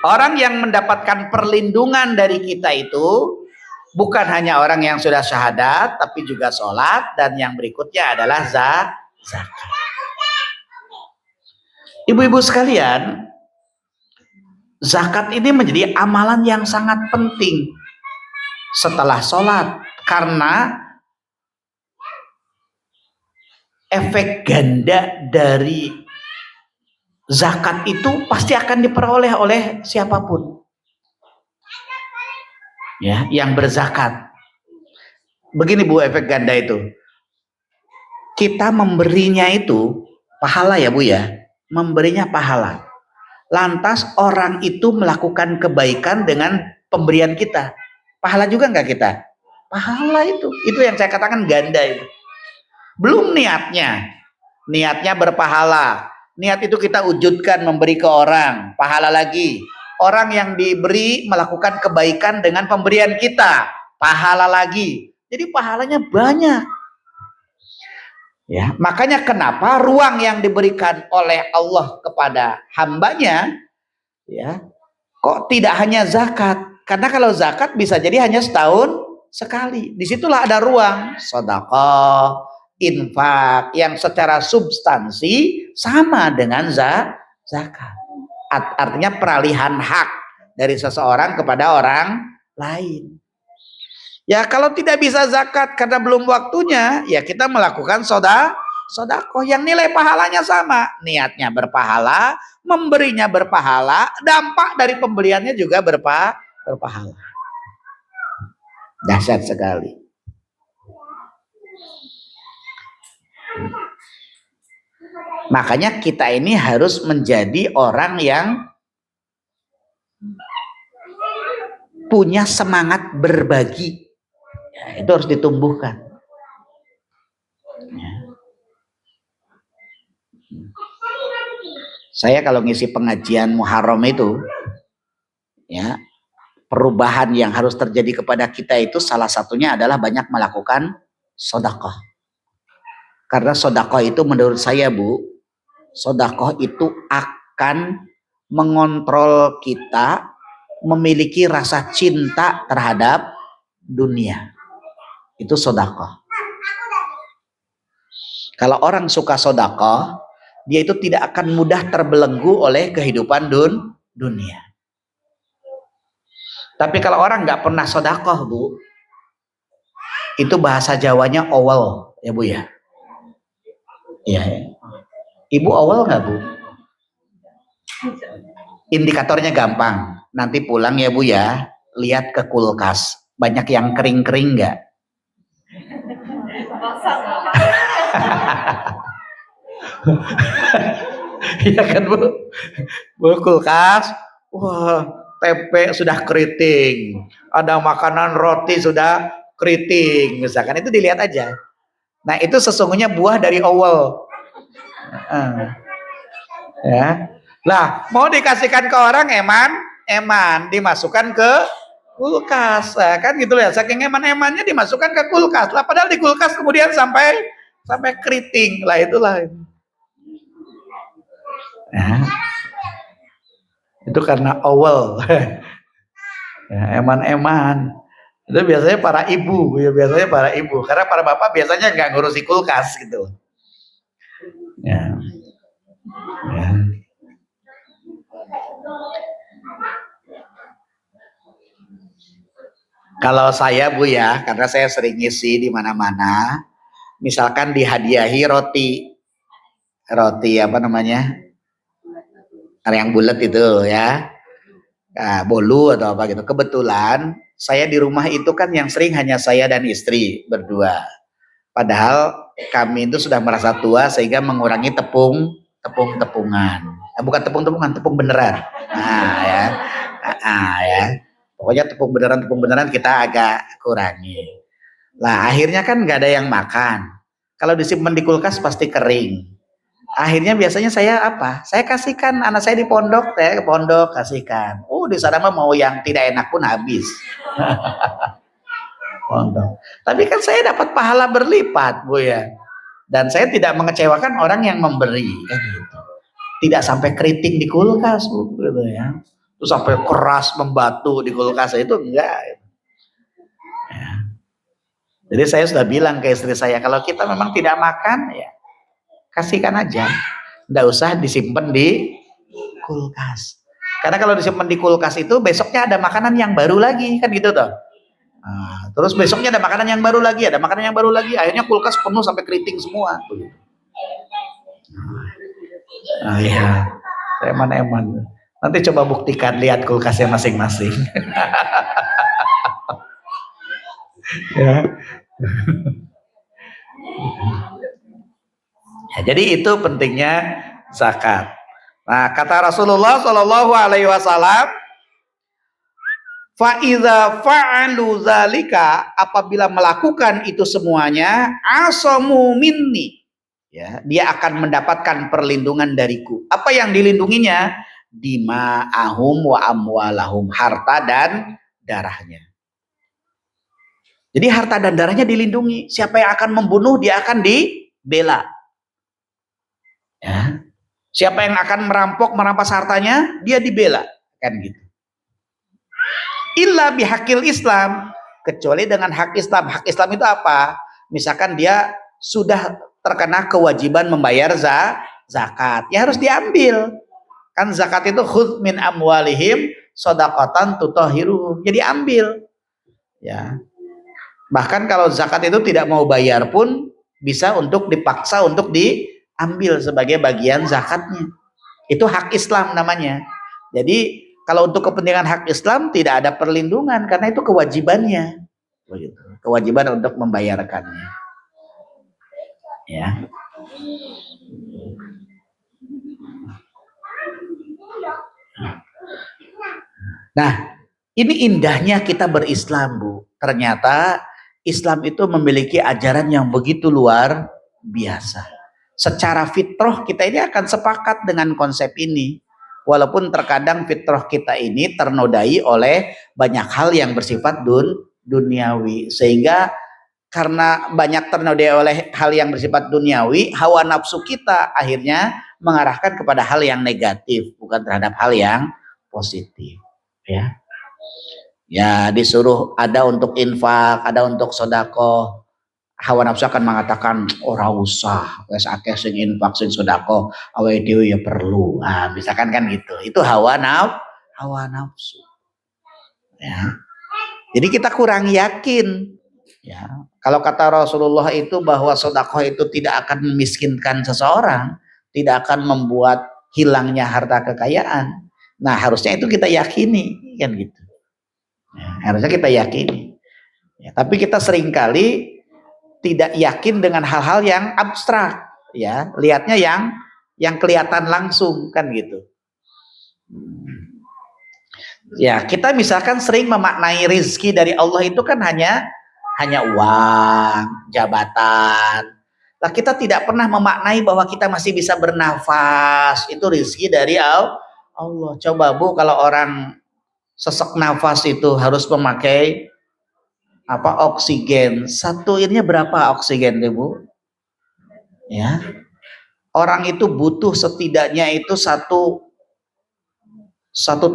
S2: Orang yang mendapatkan perlindungan dari kita itu bukan hanya orang yang sudah syahadat, tapi juga sholat, dan yang berikutnya adalah zakat. Ibu-ibu sekalian, zakat ini menjadi amalan yang sangat penting setelah sholat, karena efek ganda dari zakat itu pasti akan diperoleh oleh siapapun ya yang berzakat. Begini Bu, efek ganda itu kita memberinya itu pahala ya Bu ya, memberinya pahala. Lantas orang itu melakukan kebaikan dengan pemberian kita, pahala juga nggak kita? Pahala itu yang saya katakan ganda itu. Belum niatnya berpahala. Niat itu kita wujudkan memberi ke orang, pahala lagi. Orang yang diberi melakukan kebaikan dengan pemberian kita, pahala lagi. Jadi pahalanya banyak. Ya, makanya kenapa ruang yang diberikan oleh Allah kepada hambanya ya, kok tidak hanya zakat, Karena kalau zakat bisa jadi hanya setahun sekali. Disitulah ada ruang sedekah, infak yang secara substansi sama dengan zakat. Artinya peralihan hak dari seseorang kepada orang lain. Ya kalau tidak bisa zakat karena belum waktunya, ya kita melakukan sodakoh yang nilai pahalanya sama. Niatnya berpahala, memberinya berpahala, dampak dari pembeliannya juga berpahala. Dahsyat sekali. Makanya kita ini harus menjadi orang yang punya semangat berbagi. Ya, itu harus ditumbuhkan. Ya. Saya kalau ngisi pengajian Muharram itu, ya, perubahan yang harus terjadi kepada kita itu salah satunya adalah banyak melakukan sedekah. Karena sedekah itu menurut saya, Bu, sedekah itu akan mengontrol kita memiliki rasa cinta terhadap dunia. Itu sedekah. Kalau orang suka sedekah, dia itu tidak akan mudah terbelenggu oleh kehidupan dunia. Tapi kalau orang nggak pernah sedekah, Bu, itu bahasa Jawanya owel, ya Bu ya. Iya. Ibu owel nggak, Bu? Indikatornya gampang. Nanti pulang ya Bu ya, lihat ke kulkas. Banyak yang kering-kering nggak? Iya kan Bu? Bu kulkas, wah tempe sudah keriting, ada makanan roti sudah keriting, misalkan itu dilihat aja. Nah itu sesungguhnya buah dari owel. Ya. Lah mau dikasihkan ke orang eman dimasukkan ke kulkas, kan gitu ya. Saking eman-emannya dimasukkan ke kulkas. Lah padahal di kulkas kemudian sampai keriting. Lah itulah. Ya. Itu karena owel. Ya, eman-eman. Itu biasanya para ibu, ya biasanya para ibu. Karena para bapak biasanya nggak ngurusi kulkas gitu. Ya. Ya. Kalau saya Bu ya, karena saya sering ngisi di mana-mana, misalkan dihadiahi roti apa namanya, yang bulat itu ya, bolu atau apa gitu. Kebetulan saya di rumah itu kan yang sering hanya saya dan istri berdua. Padahal kami itu sudah merasa tua sehingga mengurangi tepung-tepungan. Bukan tepung-tepungan, tepung beneran. Ya. Ya. Pokoknya tepung beneran kita agak kurangi. Lah akhirnya kan nggak ada yang makan. Kalau disimpan di kulkas pasti kering. Akhirnya biasanya saya apa? Saya kasihkan anak saya di pondok, saya ke pondok kasihkan. Di sana mah mau yang tidak enak pun habis. Pondok. Tapi kan saya dapat pahala berlipat, Bu ya. Dan saya tidak mengecewakan orang yang memberi, kan gitu. Tidak sampai keriting di kulkas, Bu, gitu ya. Terus sampai keras membatu di kulkas itu enggak. Ya. Jadi saya sudah bilang ke istri saya, kalau kita memang tidak makan, ya kasihkan aja. Nggak usah disimpan di kulkas. Karena kalau disimpan di kulkas itu besoknya ada makanan yang baru lagi, kan gitu toh. Nah, terus besoknya ada makanan yang baru lagi, akhirnya kulkas penuh sampai keriting semua. Iya, eman-eman. Nanti coba buktikan, lihat kulkasnya masing-masing. Ya. Ya, jadi itu pentingnya zakat. Nah, kata Rasulullah Shallallahu Alaihi Wasallam, Faiza fa'alu zalika, apabila melakukan itu semuanya, asamu minni, ya, dia akan mendapatkan perlindungan dariku. Apa yang dilindunginya? Dima'ahum wa amwalahum, harta dan darahnya. Jadi harta dan darahnya dilindungi. Siapa yang akan membunuh, dia akan dibela. Ya. Siapa yang akan merampas hartanya, dia dibela, kan gitu. illa bihaqil Islam, kecuali dengan hak Islam. Hak Islam itu apa? Misalkan dia sudah terkena kewajiban membayar zakat, ya harus diambil. Kan zakat itu khudz min amwalihim shadaqatan tutahhiruhum. Jadi ambil. Ya. Bahkan kalau zakat itu tidak mau bayar pun bisa untuk dipaksa untuk diambil sebagai bagian zakatnya. Itu hak Islam namanya. Jadi kalau untuk kepentingan hak Islam tidak ada perlindungan karena itu kewajibannya. Begitu. Kewajiban untuk membayarkannya. Ya. Nah, ini indahnya kita berislam, Bu. Ternyata Islam itu memiliki ajaran yang begitu luar biasa. Secara fitrah kita ini akan sepakat dengan konsep ini. Walaupun terkadang fitrah kita ini ternodai oleh banyak hal yang bersifat duniawi. Sehingga karena banyak ternodai oleh hal yang bersifat duniawi, hawa nafsu kita akhirnya mengarahkan kepada hal yang negatif, bukan terhadap hal yang positif. Ya. Ya, disuruh ada untuk infak, ada untuk sedekah. Hawa nafsu akan mengatakan ora usah, wes akeh sing infak sing sedekah, awake dhewe ya perlu. Ah, misalkan kan gitu. Itu hawa nafsu. Ya. Jadi kita kurang yakin. Ya. Kalau kata Rasulullah itu bahwa sedekah itu tidak akan memiskinkan seseorang, tidak akan membuat hilangnya harta kekayaan. Nah, harusnya itu kita yakini, kan gitu. Ya, harusnya kita yakini. Ya, tapi kita seringkali tidak yakin dengan hal-hal yang abstrak, ya, lihatnya yang kelihatan langsung, kan gitu. Ya, kita misalkan sering memaknai rezeki dari Allah itu kan hanya uang, jabatan. Lah kita tidak pernah memaknai bahwa kita masih bisa bernafas, itu rezeki dari Allah. Coba Bu, kalau orang sesak nafas itu harus memakai oksigen. Satu ininya berapa oksigen deh Bu? Ya. Orang itu butuh setidaknya itu satu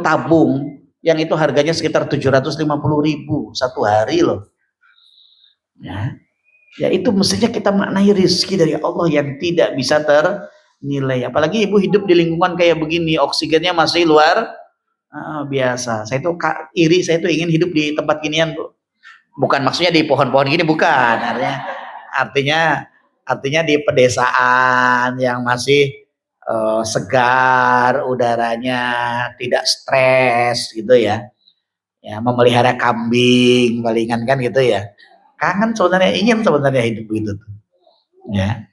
S2: tabung yang itu harganya sekitar 750.000 satu hari loh. Ya. Ya itu mestinya kita maknai rezeki dari Allah yang tidak bisa ternilai. Apalagi Ibu hidup di lingkungan kayak begini, oksigennya masih luar biasa. Saya tuh iri, saya tuh ingin hidup di tempat ginian, Bu. Bukan maksudnya di pohon-pohon gini, bukan. Artinya di pedesaan yang masih segar, udaranya tidak stres gitu ya. Ya, memelihara kambing, palingan kan gitu ya. Kangen sebenarnya, ingin sebenarnya hidup gitu tuh. Ya.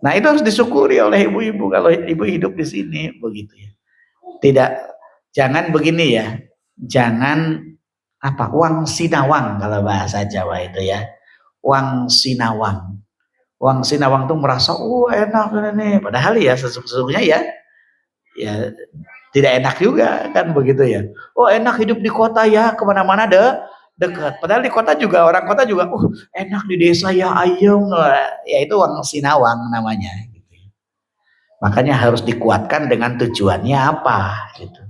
S2: Nah, itu harus disyukuri oleh ibu-ibu kalau ibu hidup di sini begitu ya. Jangan begini ya. Jangan wang sinawang kalau bahasa Jawa itu ya. Wang sinawang. Wang sinawang tuh merasa enak ini, padahal ya sesungguhnya ya tidak enak juga kan begitu ya. Enak hidup di kota ya, kemana-mana dekat. Padahal di kota juga, orang kota juga enak di desa ya, ayem. Ya itu wang sinawang namanya gitu. Makanya harus dikuatkan dengan tujuannya apa gitu.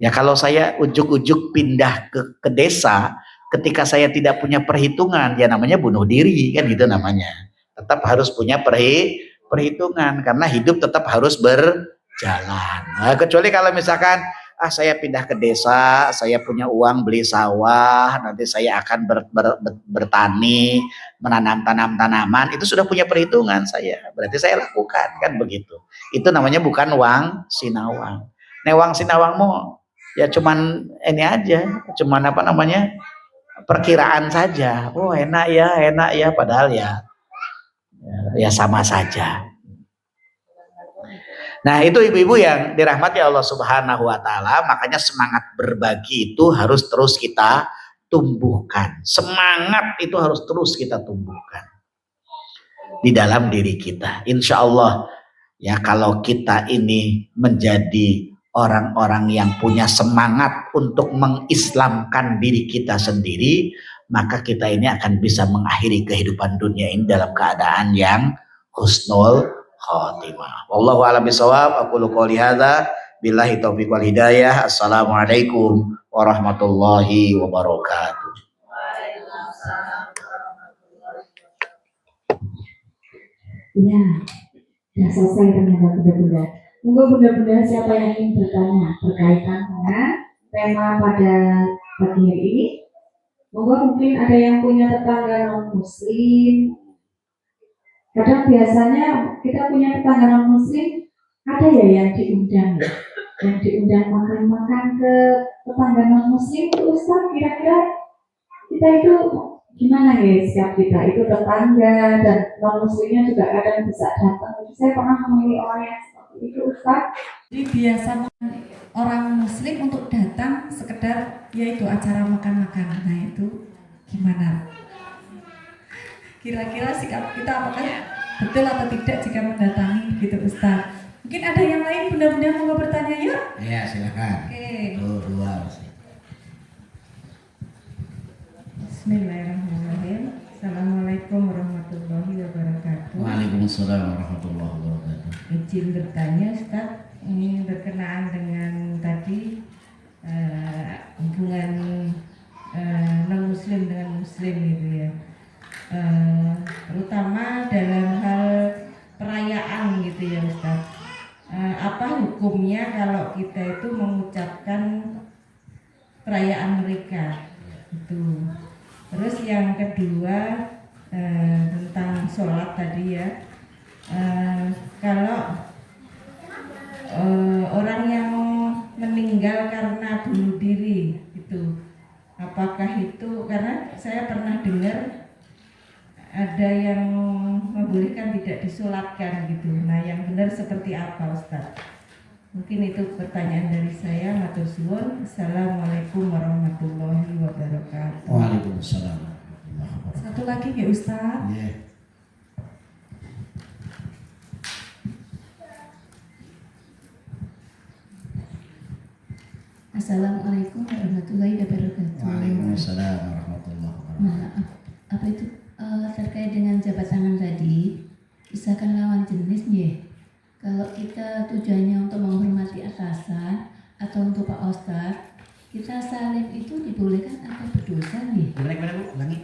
S2: Ya kalau saya ujuk-ujuk pindah ke desa ketika saya tidak punya perhitungan, ya namanya bunuh diri kan gitu namanya. Tetap harus punya perhitungan karena hidup tetap harus berjalan. Nah, kecuali kalau misalkan saya pindah ke desa, saya punya uang beli sawah, nanti saya akan bertani, menanam tanaman, itu sudah punya perhitungan saya. Berarti saya lakukan kan begitu. Itu namanya bukan wang sinawang. Wang sinawangmu ya cuman ini aja, cuman perkiraan saja. Enak ya, padahal ya sama saja. Nah, itu ibu-ibu yang dirahmati Allah Subhanahu wa taala, makanya semangat berbagi itu harus terus kita tumbuhkan. Semangat itu harus terus kita tumbuhkan di dalam diri kita. Insya Allah ya, kalau kita ini menjadi orang-orang yang punya semangat untuk mengislamkan diri kita sendiri, maka kita ini akan bisa mengakhiri kehidupan dunia ini dalam keadaan yang husnul khatimah. Wallahu a'lam bishawab. Aqulu qouli hadza Billahi taufiq wal hidayah. Assalamualaikum warahmatullahi wabarakatuh.
S3: Iya, sudah selesai ternyata bunda-bunda. Monggo bunda-bunda siapa yang ingin bertanya berkaitan dengan tema pada pagi hari ini? Monggo mungkin ada yang punya tetangga non muslim. Kadang biasanya kita punya tetangga non muslim, ada ya yang diundang ya, yang diundang makan-makan ke tetangga non muslim. Ustaz, kira-kira kita itu gimana ya sikap kita itu tetangga dan non muslimnya juga kadang bisa datang. Saya pernah memilih orang yang seperti itu Ustaz. Jadi biasa orang muslim untuk datang sekedar yaitu acara makan-makan. Nah itu gimana? Kira-kira sikap kita apakah betul atau tidak jika mendatangi gitu Ustaz? Mungkin ada yang lain bunda-bunda mau bertanya yuk?
S2: Ya silakan.
S3: Oke.
S2: Dua.
S3: Bismillahirrahmanirrahim. Assalamualaikum warahmatullahi wabarakatuh.
S2: Waalaikumsalam warahmatullahi wabarakatuh.
S3: Izin bertanya Ustaz, ini berkenaan dengan tadi hubungan non muslim dengan muslim gitu ya, terutama dalam hal perayaan gitu ya Ustaz. Apa hukumnya kalau kita itu mengucapkan perayaan mereka itu? Terus yang kedua tentang sholat tadi ya, kalau orang yang meninggal karena bunuh diri itu, apakah itu, karena saya pernah dengar ada yang membolehkan tidak disolatkan gitu. Nah yang benar seperti apa Ustaz? Mungkin itu pertanyaan dari saya. Matur suwun. Assalamualaikum warahmatullahi wabarakatuh.
S2: Waalaikumsalam.
S3: Satu lagi ya Ustaz.
S2: Yeah.
S4: Assalamualaikum warahmatullahi wabarakatuh.
S2: Waalaikumsalam warahmatullahi wabarakatuh.
S4: Maaf, apa itu terkait dengan jabat tangan tadi? Misalkan lawan jenis nih, kalau kita tujuannya untuk menghormati atasan atau untuk Pak Ustadz, kita salim itu dibolehkan atau berdosa nih?
S2: Gimana Bu? Ulangi.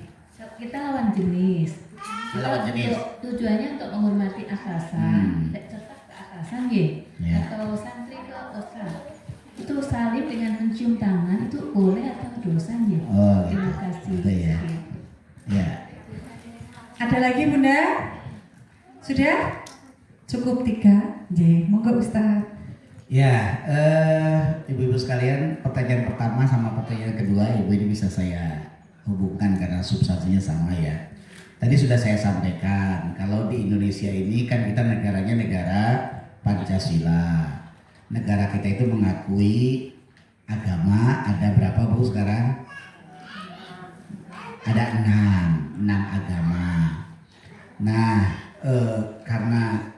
S4: Kita lawan jenis.
S2: Lawan jenis.
S4: Tujuannya untuk menghormati atasan, serta ke atasan nih,
S2: Ya.
S4: atau santri ke ustadz. Itu salim dengan mencium tangan itu boleh atau dosa nih?
S2: Oh,
S4: Terima kasih.
S2: gitu ya. Ya.
S3: Ada lagi bunda? Sudah? Cukup 3. J. Monggo Ustaz.
S2: Ya, ibu-ibu sekalian, pertanyaan pertama sama pertanyaan kedua, ibu ini bisa saya hubungkan karena substansinya sama ya. Tadi sudah saya sampaikan, kalau di Indonesia ini kan kita negaranya negara Pancasila. Negara kita itu mengakui agama, ada berapa Bu sekarang? Ada 6 agama. Nah, karena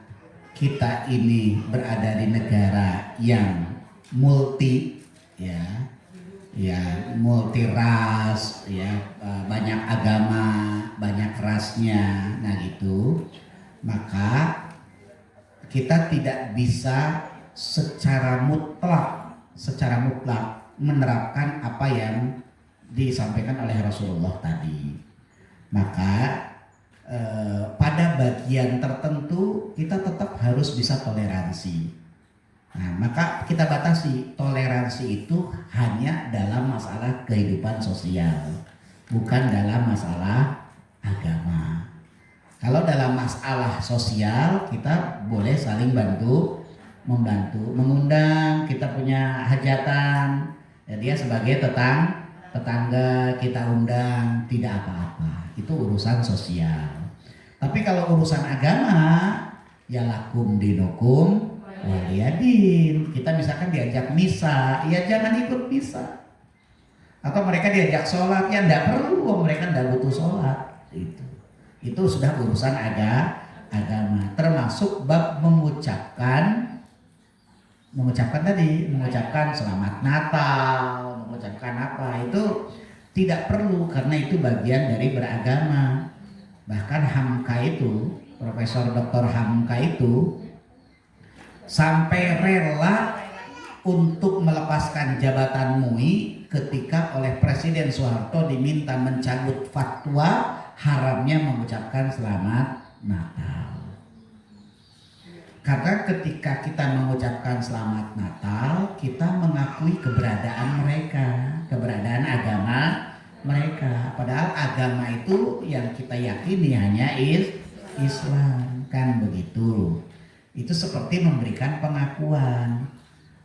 S2: kita ini berada di negara yang multi multi ras banyak agama, banyak rasnya, nah gitu, maka kita tidak bisa secara mutlak menerapkan apa yang disampaikan oleh Rasulullah tadi. Maka pada bagian tertentu kita tetap harus bisa toleransi. Nah, maka kita batasi toleransi itu hanya dalam masalah kehidupan sosial, bukan dalam masalah agama. Kalau dalam masalah sosial kita boleh saling membantu, mengundang, kita punya hajatan, ya dia sebagai tetangga kita undang, tidak apa-apa. Itu urusan sosial. Tapi kalau urusan agama, ya lakum dinukum waliyadin. Kita misalkan diajak misa, ya jangan ikut misa. Atau mereka diajak sholat, ya enggak perlu, mereka enggak butuh sholat. Itu sudah urusan agama. Termasuk bab mengucapkan selamat Natal, mengucapkan apa, itu tidak perlu karena itu bagian dari beragama. Bahkan Hamka itu, Profesor Dr. Hamka itu sampai rela untuk melepaskan jabatan MUI ketika oleh Presiden Soeharto diminta mencabut fatwa haramnya mengucapkan selamat Natal. Karena ketika kita mengucapkan selamat Natal, kita mengakui keberadaan mereka, keberadaan agama mereka. Padahal agama itu yang kita yakini hanya Islam, kan begitu. Itu seperti memberikan pengakuan.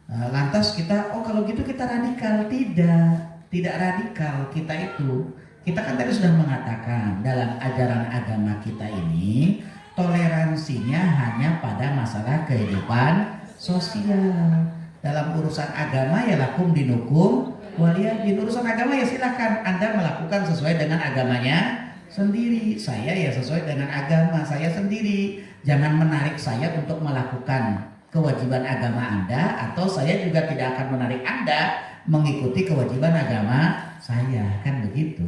S2: Lantas kita, oh kalau gitu kita radikal. Tidak radikal kita itu. Kita kan tadi sudah mengatakan dalam ajaran agama kita ini toleransinya hanya pada masalah kehidupan sosial. Dalam urusan agama ya lakum dinukum waliyadin. Urusan agama ya silakan Anda melakukan sesuai dengan agamanya sendiri. Saya ya sesuai dengan agama saya sendiri. Jangan menarik saya untuk melakukan kewajiban agama Anda, atau saya juga tidak akan menarik Anda mengikuti kewajiban agama saya, kan begitu.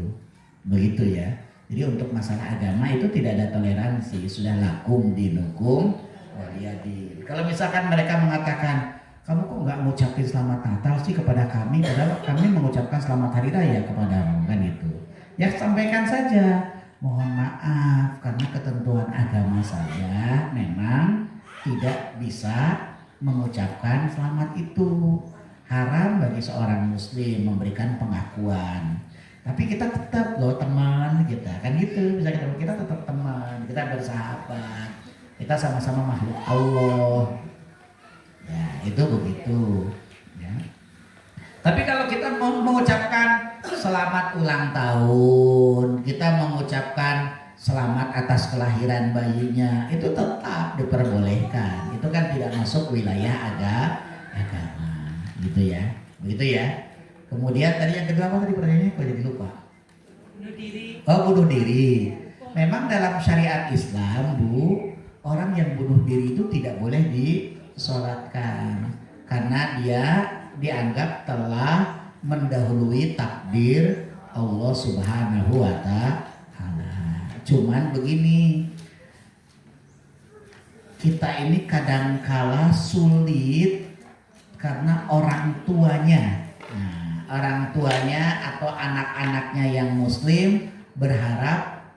S2: Begitu ya. Jadi untuk masalah agama itu tidak ada toleransi, sudah lakum dinukum waliyadin. Kalau misalkan mereka mengatakan, kamu kok nggak mengucapkan selamat Natal sih kepada kami, padahal kami mengucapkan selamat hari raya kepadamu, kan itu. Ya sampaikan saja, mohon maaf karena ketentuan agama saya memang tidak bisa mengucapkan selamat itu. Haram bagi seorang muslim memberikan pengakuan. Tapi kita tetap loh teman kita, kan gitu. Bisa kita tetap teman, kita bersahabat, kita sama-sama makhluk Allah. Ya itu begitu. Ya. Tapi kalau kita mengucapkan selamat ulang tahun, kita mengucapkan selamat atas kelahiran bayinya, itu tetap diperbolehkan. Itu kan tidak masuk wilayah agama, gitu ya, begitu ya. Kemudian tadi yang kedua apa tadi pertanyaannya? Kok jadi lupa? Bunuh diri. Oh, bunuh diri. Memang dalam syariat Islam, Bu, orang yang bunuh diri itu tidak boleh disolatkan karena dia dianggap telah mendahului takdir Allah Subhanahu wa Ta'ala. Cuman begini, kita ini kadangkala sulit karena orang tuanya. Orang tuanya atau anak-anaknya yang muslim berharap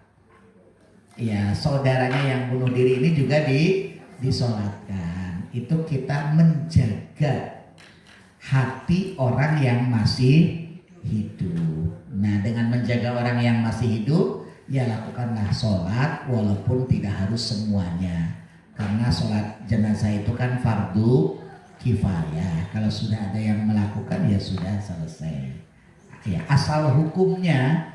S2: ya saudaranya yang bunuh diri ini juga disolatkan. Itu kita menjaga hati orang yang masih hidup. Nah, dengan menjaga orang yang masih hidup, ya lakukanlah sholat walaupun tidak harus semuanya. Karena sholat jenazah itu kan fardu kifayah. Kalau sudah ada yang melakukan ya sudah selesai. Ya, asal hukumnya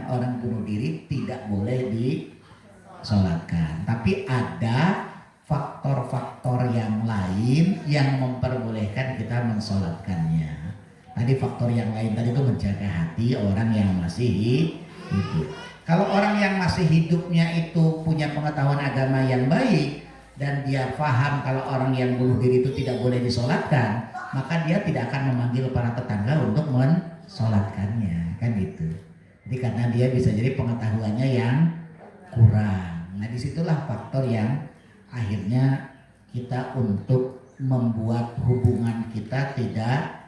S2: orang bunuh diri tidak boleh disolatkan. Tapi ada faktor-faktor yang lain yang memperbolehkan kita mensolatkannya. Tadi faktor yang lain tadi itu menjaga hati orang yang masih hidup. Kalau orang yang masih hidupnya itu punya pengetahuan agama yang baik dan dia paham kalau orang yang bunuh diri itu tidak boleh disolatkan, maka dia tidak akan memanggil para tetangga untuk mensolatkannya, kan gitu. Jadi karena dia bisa jadi pengetahuannya yang kurang. Nah disitulah faktor yang akhirnya kita untuk membuat hubungan kita tidak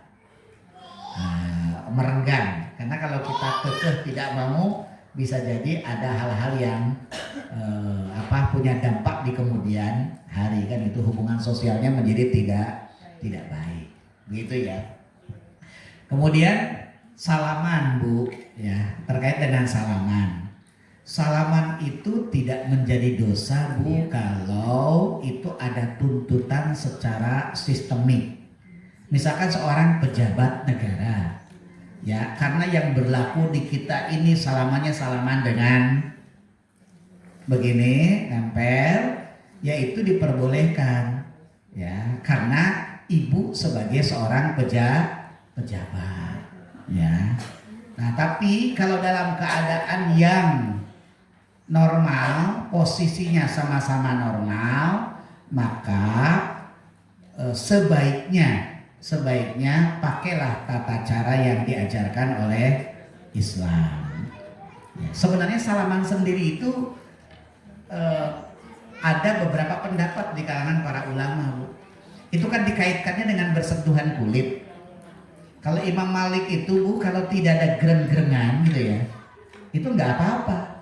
S2: merenggang. Karena kalau kita kekeh tidak mau, bisa jadi ada hal-hal yang punya dampak di kemudian hari, kan itu hubungan sosialnya menjadi tidak baik, begitu ya. Kemudian salaman, Bu, ya, terkait dengan salaman. Salaman itu tidak menjadi dosa, Bu, kalau itu ada tuntutan secara sistemik. Misalkan seorang pejabat negara, ya, karena yang berlaku di kita ini salamannya salaman dengan begini, nempel, yaitu diperbolehkan, ya, karena ibu sebagai seorang pejabat, ya. Nah, tapi kalau dalam keadaan yang normal, posisinya sama-sama normal, maka sebaiknya pakailah tata cara yang diajarkan oleh Islam. Ya, sebenarnya salaman sendiri itu ada beberapa pendapat di kalangan para ulama, Bu. itu kan dikaitkannya dengan bersentuhan kulit. Kalau Imam Malik itu Bu, kalau tidak ada gereng-gerengan gitu ya, itu nggak apa-apa.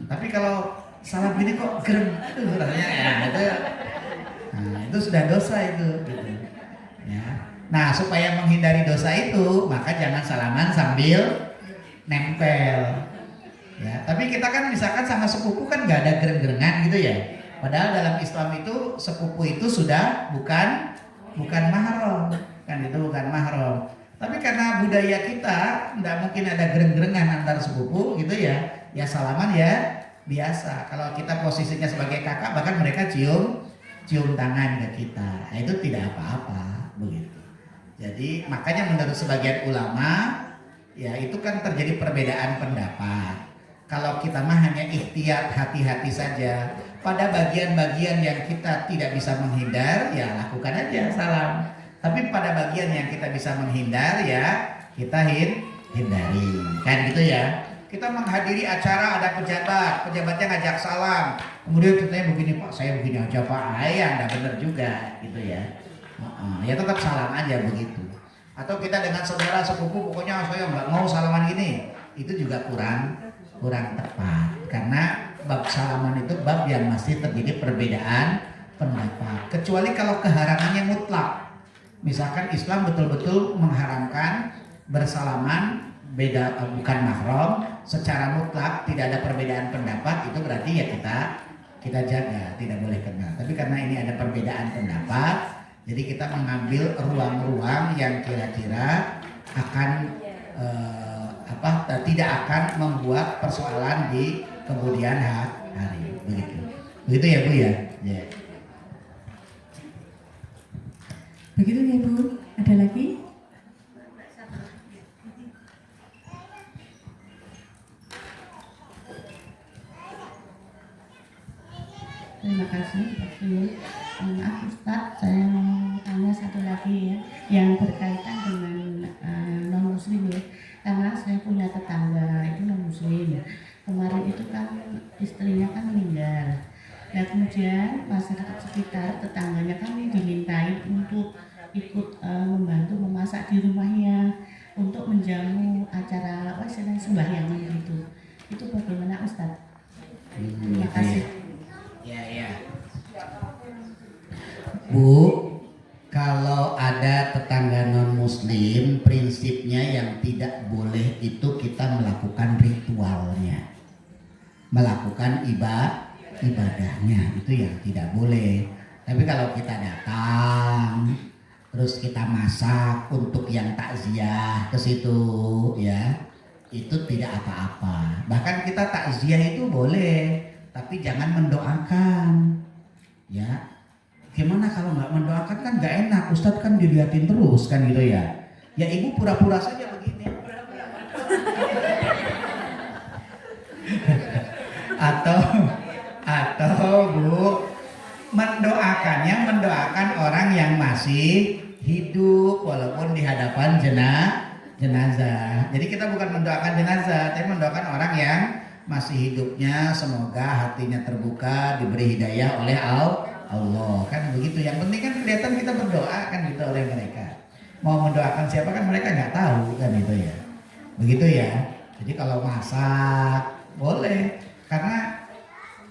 S2: Tapi kalau salam gini kok gereng, aduh rasanya ya itu sudah dosa itu. Gitu. Ya. Nah supaya menghindari dosa itu, maka jangan salaman sambil nempel. Ya. Tapi kita kan misalkan sama sepupu kan nggak ada gereng-gerengan gitu ya. Padahal dalam Islam itu sepupu itu sudah bukan mahram, kan itu bukan mahram. Tapi karena budaya kita nggak mungkin ada gereng-gerengan antar sepupu gitu ya, ya salaman ya biasa. Kalau kita posisinya sebagai kakak, bahkan mereka cium tangan ke kita, nah, itu tidak apa-apa begitu. Jadi makanya menurut sebagian ulama, ya itu kan terjadi perbedaan pendapat. Kalau kita mah hanya ikhtiyat, hati-hati saja. Pada bagian-bagian yang kita tidak bisa menghindar, ya lakukan aja salam. Tapi pada bagian yang kita bisa menghindar, ya kita hindari. Kan gitu ya. Kita menghadiri acara, ada pejabatnya ngajak salam. Kemudian ceritanya begini, Pak, saya begini aja Pak. Ya enggak benar juga gitu ya. Ya tetap salam aja begitu. Atau kita dengan saudara sepupu, pokoknya saya nggak mau salaman gini. Itu juga kurang tepat, karena bab salaman itu bab yang masih terjadi perbedaan pendapat, kecuali kalau keharamannya mutlak. Misalkan Islam betul-betul mengharamkan bersalaman bukan mahram secara mutlak, tidak ada perbedaan pendapat, itu berarti ya kita jaga, tidak boleh kena. Tapi karena ini ada perbedaan pendapat, jadi kita mengambil ruang-ruang yang kira-kira akan tidak akan membuat persoalan di kemudian hari. Begitu ya Bu ya. Yeah.
S3: Begitu ya Bu. Ada lagi?
S4: Terima kasih Pak Yul. Maaf Ustaz, saya mau tanya satu lagi ya, yang berkaitan dengan non muslim ya. Karena saya punya tetangga itu non muslim. Kemarin itu kan istrinya kan meninggal. Dan kemudian masyarakat sekitar tetangganya kami dimintai untuk ikut membantu memasak di rumahnya untuk menjamu acara sembahyangan gitu. Itu bagaimana Ustaz? Terima kasih.
S2: Ya. Bu, kalau ada tetangga non muslim, prinsipnya yang tidak boleh itu kita melakukan ritualnya, melakukan ibadahnya, itu yang tidak boleh. Tapi kalau kita datang terus kita masak untuk yang takziah ke situ ya, itu tidak apa-apa. Bahkan kita takziah itu boleh, tapi jangan mendoakan ya. Gimana kalau nggak mendoakan, kan nggak enak, Ustadz kan dilihatin terus kan gitu ya. Ya ibu pura-pura saja begini. atau Bu, mendoakan orang yang masih hidup walaupun di hadapan jenazah. Jadi kita bukan mendoakan jenazah, tapi mendoakan orang yang masih hidupnya, semoga hatinya terbuka, diberi hidayah oleh Allah, kan begitu. Yang penting kan kelihatan kita berdoa kan gitu oleh mereka. Mau mendoakan siapa kan mereka nggak tahu kan gitu ya. Begitu ya. Jadi kalau masak boleh, karena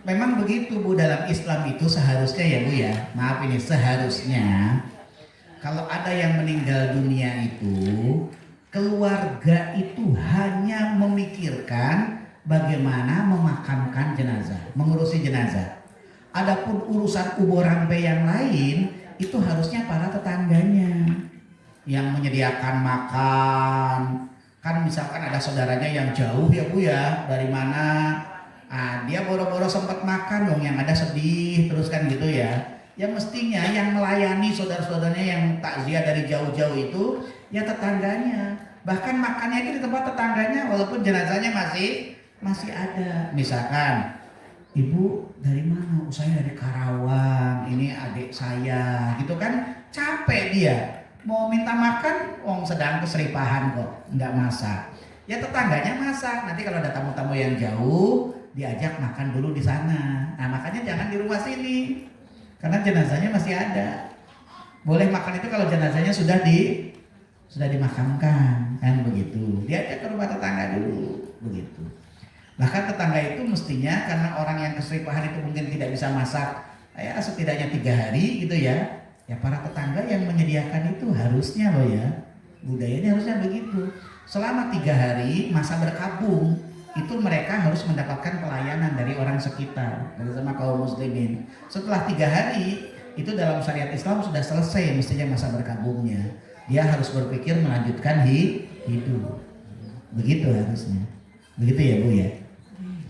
S2: memang begitu Bu, dalam Islam itu seharusnya ya Bu ya. Maaf ini seharusnya kalau ada yang meninggal dunia itu, keluarga itu hanya memikirkan bagaimana memakamkan jenazah, mengurusi jenazah. Adapun urusan ubur rampe yang lain itu harusnya para tetangganya yang menyediakan makan. Kan misalkan ada saudaranya yang jauh ya Bu ya, dari mana? Dia boro-boro sempat makan dong, yang ada sedih terus kan gitu ya. Ya mestinya yang melayani saudara-saudaranya yang takziah dari jauh-jauh itu ya tetangganya. Bahkan makannya itu di tempat tetangganya walaupun jenazahnya masih ada. Misalkan, Ibu dari mana? Saya dari Karawang, ini adik saya gitu kan. Capek dia mau minta makan, sedang keseripahan kok, nggak masak. Ya tetangganya masak, nanti kalau ada tamu-tamu yang jauh diajak makan dulu di sana. Nah makanya jangan di rumah sini, karena jenazahnya masih ada.
S5: Boleh makan itu kalau jenazahnya sudah dimakamkan, kan begitu. Diajak ke rumah tetangga dulu, begitu. Bahkan tetangga itu mestinya karena orang yang keseripahan itu mungkin tidak bisa masak, ya setidaknya 3 hari gitu ya. Ya para tetangga yang menyediakan itu harusnya loh ya, budayanya harusnya begitu. Selama 3 hari masa berkabung itu mereka harus mendapatkan pelayanan dari orang sekitar, dari sama kaum muslimin. Setelah 3 hari itu dalam syariat Islam sudah selesai mestinya masa berkabungnya. Dia harus berpikir melanjutkan hidup. Begitu harusnya. Begitu ya Bu ya.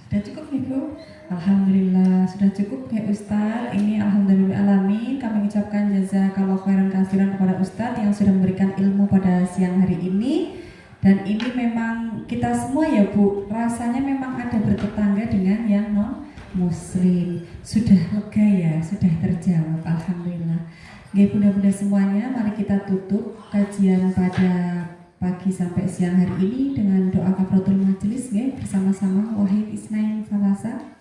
S3: Sudah cukup nih Bu. Alhamdulillah sudah cukup ya Ustadz. Ini alhamdulillah alamin. Kami ucapkan jazakallahu khairan katsiran kepada Ustadz yang sudah memberikan ilmu pada siang hari ini. Dan ini memang kita semua ya Bu, rasanya memang ada bertetangga dengan yang non muslim. Sudah lega ya, sudah terjawab. Alhamdulillah. Oke bunda-bunda semuanya, mari kita tutup kajian pada pagi sampai siang hari ini dengan doa kafaratul majelis ya, bersama-sama wahid isnain salasa.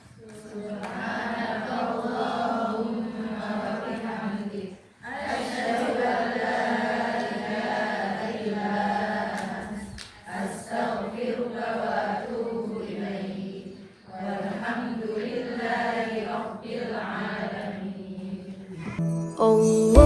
S1: Allah